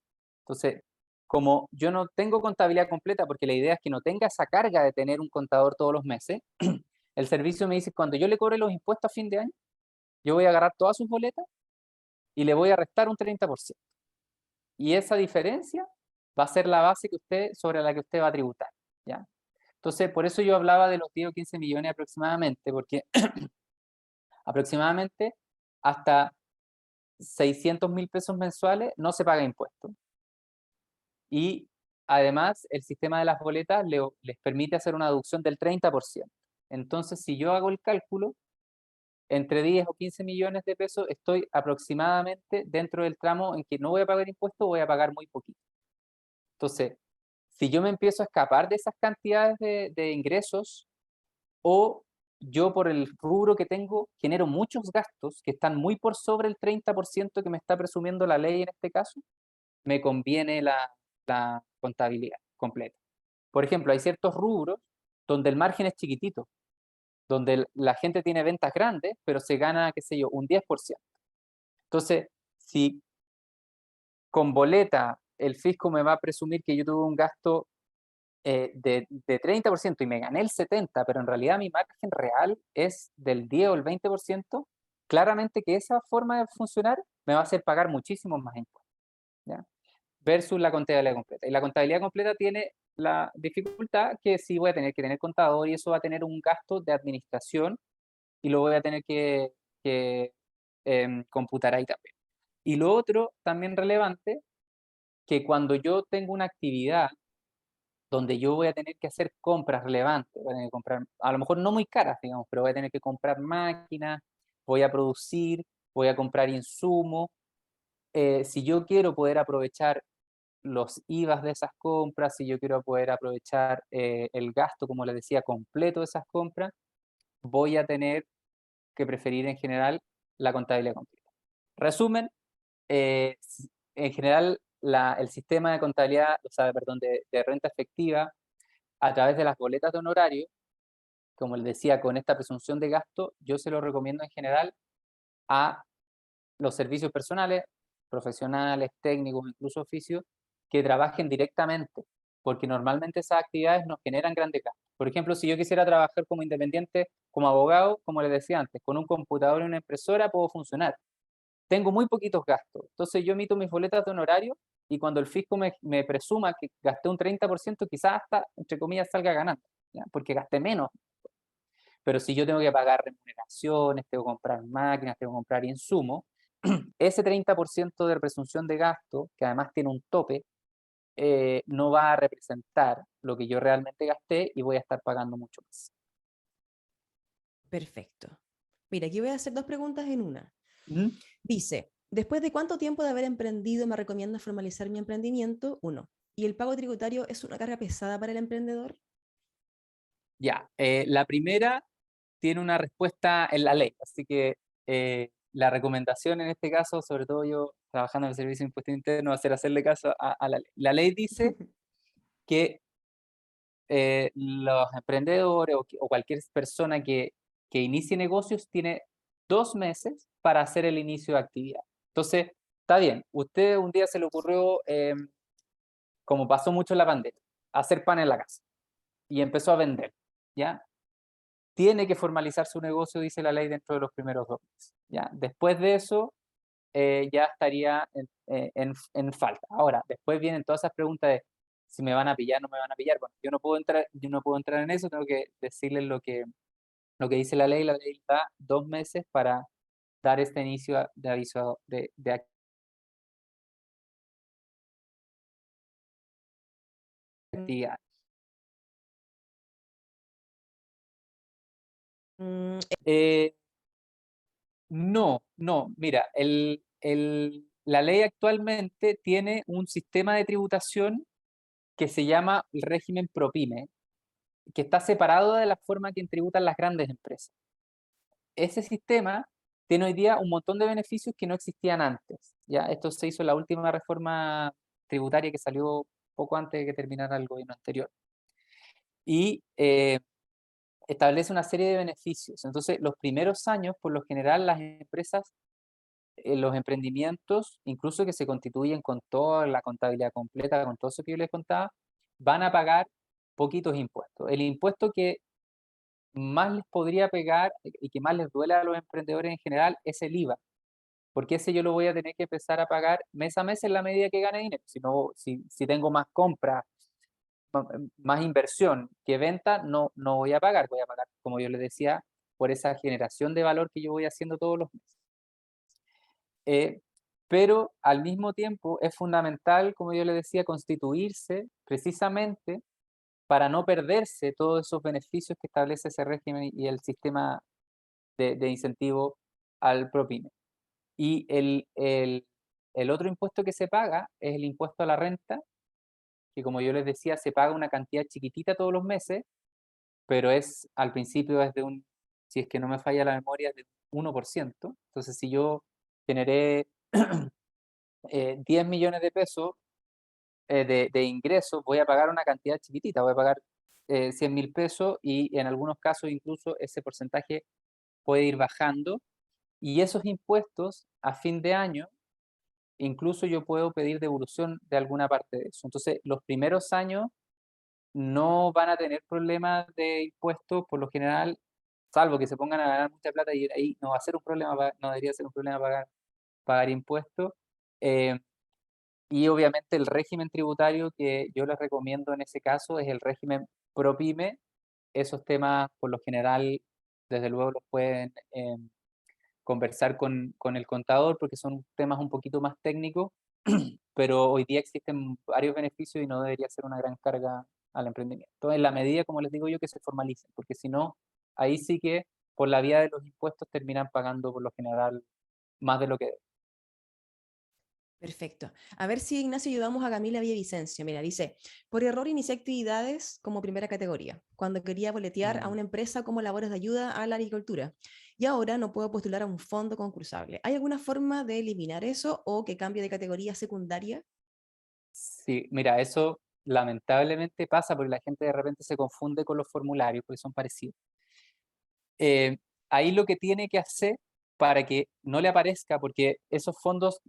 Entonces, como yo no tengo contabilidad completa, porque la idea es que no tenga esa carga de tener un contador todos los meses, el servicio me dice, cuando yo le cobre los impuestos a fin de año, yo voy a agarrar todas sus boletas y le voy a restar un 30%. Y esa diferencia va a ser la base sobre la que usted va a tributar, ¿ya? Entonces, por eso yo hablaba de los 10 o 15 millones aproximadamente, porque aproximadamente hasta 600.000 pesos mensuales no se paga impuesto. Y además, el sistema de las boletas les permite hacer una deducción del 30%. Entonces, si yo hago el cálculo, entre 10 o 15 millones de pesos estoy aproximadamente dentro del tramo en que no voy a pagar impuestos, voy a pagar muy poquito. Entonces, si yo me empiezo a escapar de esas cantidades de ingresos, o yo por el rubro que tengo genero muchos gastos que están muy por sobre el 30% que me está presumiendo la ley en este caso, me conviene la contabilidad completa. Por ejemplo, hay ciertos rubros donde el margen es chiquitito, donde la gente tiene ventas grandes, pero se gana, qué sé yo, un 10%. Entonces, si con boleta el fisco me va a presumir que yo tuve un gasto de 30% y me gané el 70%, pero en realidad mi margen real es del 10 o el 20%, claramente que esa forma de funcionar me va a hacer pagar muchísimos más impuestos, ¿ya? Versus la contabilidad completa. Y la contabilidad completa tiene la dificultad que sí voy a tener que tener contador y eso va a tener un gasto de administración y lo voy a tener que computar ahí también. Y lo otro también relevante, que cuando yo tengo una actividad donde yo voy a tener que hacer compras relevantes, voy a tener que comprar, a lo mejor no muy caras, digamos, pero voy a tener que comprar máquinas, voy a producir, voy a comprar insumos. Si yo quiero poder aprovechar los IVAs de esas compras, si yo quiero poder aprovechar el gasto, como les decía, completo de esas compras, voy a tener que preferir en general la contabilidad completa. Resumen, en general el sistema de contabilidad, o sea, perdón, de renta efectiva a través de las boletas de honorario, como les decía, con esta presunción de gasto, yo se lo recomiendo en general a los servicios personales, profesionales, técnicos, incluso oficios, que trabajen directamente, porque normalmente esas actividades nos generan grandes gastos. Por ejemplo, si yo quisiera trabajar como independiente, como abogado, como les decía antes, con un computador y una impresora puedo funcionar. Tengo muy poquitos gastos. Entonces yo emito mis boletas de honorario y cuando el fisco me presuma que gasté un 30%, quizás hasta, entre comillas, salga ganando, ¿ya? Porque gasté menos. Pero si yo tengo que pagar remuneraciones, tengo que comprar máquinas, tengo que comprar insumos, ese 30% de presunción de gasto, que además tiene un tope, no va a representar lo que yo realmente gasté y voy a estar pagando mucho más. Perfecto. Mira, aquí voy a hacer dos preguntas en una. Ujú. Dice, ¿después de cuánto tiempo de haber emprendido me recomienda formalizar mi emprendimiento? Uno. ¿Y el pago tributario es una carga pesada para el emprendedor? Ya, la primera tiene una respuesta en la ley, así que la recomendación en este caso, sobre todo yo trabajando en el Servicio de Impuesto Interno, va a ser hacerle caso a la ley. La ley dice que los emprendedores o cualquier persona que inicie negocios tiene 2 meses para hacer el inicio de actividad. Entonces, está bien, usted un día se le ocurrió, como pasó mucho en la pandemia, hacer pan en la casa y empezó a vender, ¿ya? Tiene que formalizar su negocio, dice la ley, dentro de los primeros 2 meses, ¿ya? Después de eso, ya estaría en falta. Ahora, después vienen todas esas preguntas de si me van a pillar, no me van a pillar. Bueno, yo no puedo entrar en eso, tengo que decirles lo que dice la ley. La ley da 2 meses para dar este inicio de aviso de actividad. Mm, Eh, no, no, mira, la ley actualmente tiene un sistema de tributación que se llama el régimen ProPyme, que está separado de la forma que tributan las grandes empresas. Ese sistema tiene hoy día un montón de beneficios que no existían antes, ¿ya? Esto se hizo en la última reforma tributaria que salió poco antes de que terminara el gobierno anterior. Y establece una serie de beneficios. Entonces, los primeros años, por lo general, las empresas, los emprendimientos, incluso que se constituyen con toda la contabilidad completa, con todo eso que yo les contaba, van a pagar poquitos impuestos. El impuesto que más les podría pegar y que más les duele a los emprendedores en general es el IVA, porque ese yo lo voy a tener que empezar a pagar mes a mes en la medida que gane dinero. Si tengo más compras, más inversión que venta, no voy a pagar, como yo les decía, por esa generación de valor que yo voy haciendo todos los meses. Pero al mismo tiempo es fundamental, como yo les decía, constituirse precisamente para no perderse todos esos beneficios que establece ese régimen y el sistema de incentivo al ProPyme. Y el otro impuesto que se paga es el impuesto a la renta, que como yo les decía, se paga una cantidad chiquitita todos los meses, pero al principio es si es que no me falla la memoria, es de 1%. Entonces, si yo generé 10 millones de pesos de ingresos, voy a pagar una cantidad chiquitita, voy a pagar 100.000 pesos y en algunos casos incluso ese porcentaje puede ir bajando. Y esos impuestos a fin de año, incluso yo puedo pedir devolución de alguna parte de eso. Entonces, los primeros años no van a tener problemas de impuestos por lo general, salvo que se pongan a ganar mucha plata y ahí no va a ser un problema, no debería ser un problema pagar impuestos. Eh, y obviamente el régimen tributario que yo les recomiendo en ese caso es el régimen ProPyme. Esos temas por lo general, desde luego los pueden conversar con el contador porque son temas un poquito más técnicos, pero hoy día existen varios beneficios y no debería ser una gran carga al emprendimiento. En la medida, como les digo yo, que se formalicen, porque si no, ahí sí que por la vía de los impuestos terminan pagando por lo general más de lo que deben. Perfecto. A ver si, Ignacio, ayudamos a Camila Villavicencio. Mira, dice, por error inicié actividades como primera categoría, cuando quería boletear a Mm. una empresa como labores de ayuda a la agricultura. Y ahora no puedo postular a un fondo concursable. ¿Hay alguna forma de eliminar eso o que cambie de categoría secundaria? Sí, mira, eso lamentablemente pasa porque la gente de repente se confunde con los formularios porque son parecidos. Eh, Ahí lo que tiene que hacer para que no le aparezca, porque esos fondos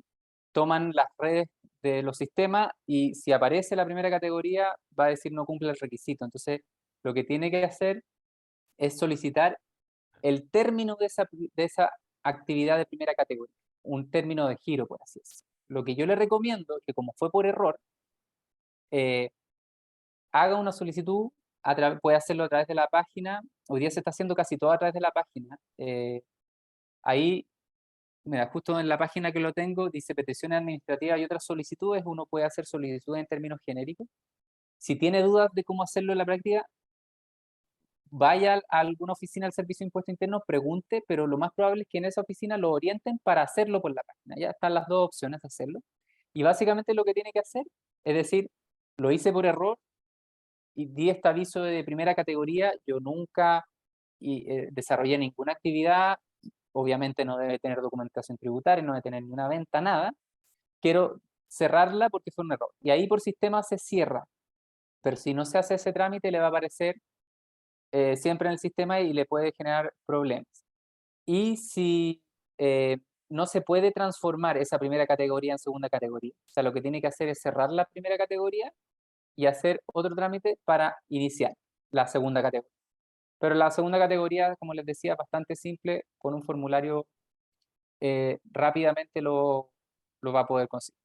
toman las redes de los sistemas y si aparece la primera categoría va a decir no cumple el requisito. Entonces, lo que tiene que hacer es solicitar el término de esa actividad de primera categoría, un término de giro, por así decirlo. Lo que yo le recomiendo es que como fue por error, eh, haga una solicitud, puede hacerlo a través de la página, hoy día se está haciendo casi todo a través de la página. Ahí, mira, justo en la página que lo tengo, dice peticiones administrativas y otras solicitudes, uno puede hacer solicitudes en términos genéricos. Si tiene dudas de cómo hacerlo en la práctica, vaya a alguna oficina del Servicio de Impuesto Interno, pregunte, pero lo más probable es que en esa oficina lo orienten para hacerlo por la página. Ya están las dos opciones de hacerlo. Y básicamente lo que tiene que hacer es decir, lo hice por error y di este aviso de primera categoría, yo nunca desarrollé ninguna actividad, obviamente no debe tener documentación tributaria, no debe tener ni una venta, nada. Quiero cerrarla porque fue un error. Y ahí por sistema se cierra. Pero si no se hace ese trámite, le va a aparecer siempre en el sistema y le puede generar problemas. Y si no se puede transformar esa primera categoría en segunda categoría, o sea, lo que tiene que hacer es cerrar la primera categoría y hacer otro trámite para iniciar la segunda categoría. Pero la segunda categoría, como les decía, bastante simple, con un formulario rápidamente lo va a poder conseguir.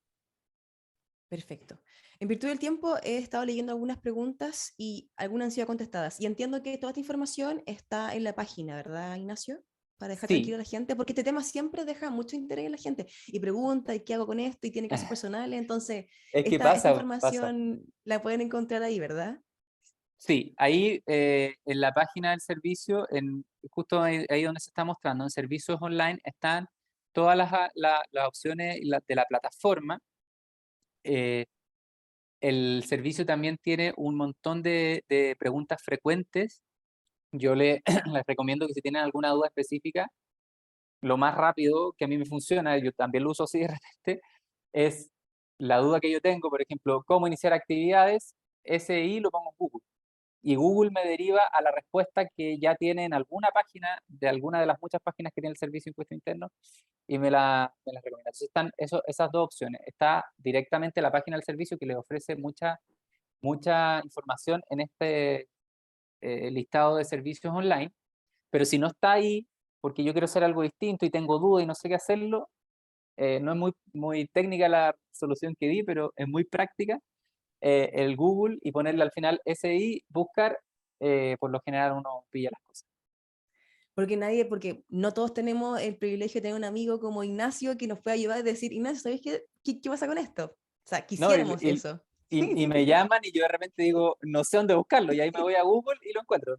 Perfecto. En virtud del tiempo he estado leyendo algunas preguntas y algunas han sido contestadas. Y entiendo que toda esta información está en la página, ¿verdad, Ignacio? Para dejar Sí, tranquila a la gente, porque este tema siempre deja mucho interés en la gente y pregunta, ¿y qué hago con esto? Y tiene casos personales. Entonces, es que esta pasa. información la pueden encontrar ahí, ¿verdad? Sí, ahí en la página del servicio, justo ahí donde se está mostrando, en servicios online, están todas las opciones de la plataforma. Eh, el servicio también tiene un montón de preguntas frecuentes. Yo les recomiendo que si tienen alguna duda específica, lo más rápido que a mí me funciona, yo también lo uso así de repente, es la duda que yo tengo, por ejemplo, cómo iniciar actividades, SI lo pongo en Google y Google me deriva a la respuesta que ya tiene en alguna página, de alguna de las muchas páginas que tiene el Servicio de Impuesto Interno, y me la recomienda. Entonces están esas dos opciones. Está directamente la página del servicio que le ofrece mucha información en este listado de servicios online, pero si no está ahí, porque yo quiero hacer algo distinto y tengo dudas y no sé qué hacerlo, no es muy técnica la solución que di, pero es muy práctica el Google y ponerle al final SI, buscar, por lo general uno pilla las cosas. Porque no todos tenemos el privilegio de tener un amigo como Ignacio que nos pueda ayudar a decir, Ignacio, ¿sabes qué pasa con esto? O sea, No, quisiéramos eso. y me llaman y yo de repente digo, no sé dónde buscarlo, y ahí me voy a Google y lo encuentro.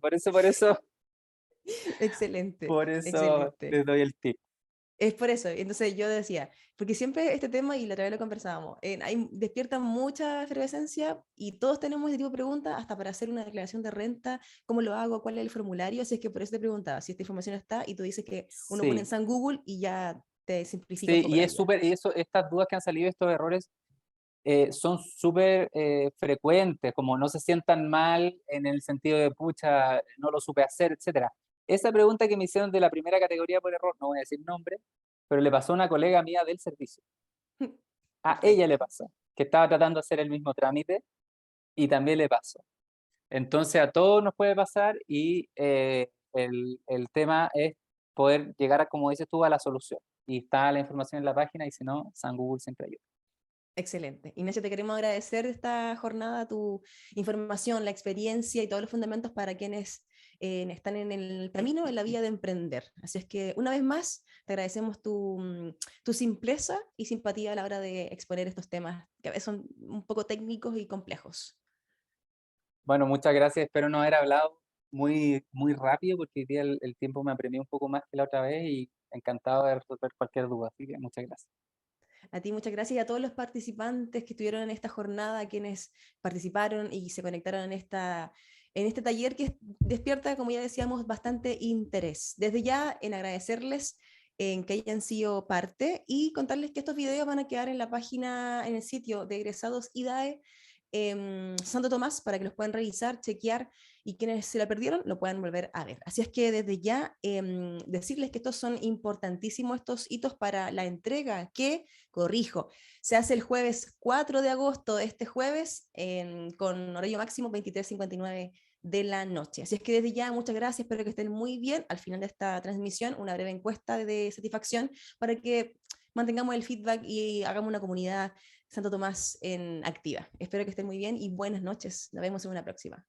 Excelente, por eso excelente. les doy el tip. Es por eso, entonces yo decía, porque siempre este tema, y la otra vez lo conversábamos, despierta mucha efervescencia y todos tenemos este tipo de preguntas, hasta para hacer una declaración de renta, ¿cómo lo hago? ¿Cuál es el formulario? Así es que por eso te preguntaba, si esta información está y tú dices que uno pone en Sí, San Google y ya te simplifica un sí, poco y la es vida. súper, y estas dudas que han salido, estos errores, son súper frecuentes, como no se sientan mal en el sentido de, pucha, no lo supe hacer, etcétera. Esa pregunta que me hicieron de la primera categoría por error, no voy a decir nombre, pero le pasó a una colega mía del servicio. A ella le Perfecto. pasó, que estaba tratando de hacer el mismo trámite y también le pasó. Entonces a todos nos puede pasar y el tema es poder llegar a, como dices tú, a la solución. Y está la información en la página y si no, San Google siempre ayuda. Excelente. Ignacio, te queremos agradecer esta jornada, tu información, la experiencia y todos los fundamentos para quienes están en el camino, en la vía de emprender. Así es que, una vez más, te agradecemos tu simpleza y simpatía a la hora de exponer estos temas que a veces son un poco técnicos y complejos. Bueno, muchas gracias. Espero no haber hablado muy rápido porque hoy día el tiempo me apremió un poco más que la otra vez y encantado de resolver cualquier duda. Así que muchas gracias. A ti muchas gracias y a todos los participantes que estuvieron en esta jornada, quienes participaron y se conectaron en este taller que despierta, como ya decíamos, bastante interés. Desde ya, en agradecerles en que hayan sido parte y contarles que estos videos van a quedar en la página, en el sitio de egresados IDAE Santo Tomás para que los puedan revisar, chequear y quienes se la perdieron lo puedan volver a ver. Así es que desde ya decirles que estos son importantísimos, estos hitos para la entrega que, corrijo, se hace el jueves 4 de agosto, este jueves, con horario máximo 23:59 de la noche. Así es que desde ya, muchas gracias, espero que estén muy bien. Al final de esta transmisión, una breve encuesta de satisfacción para que mantengamos el feedback y hagamos una comunidad Santo Tomás en activa. Espero que estén muy bien y buenas noches. Nos vemos en una próxima.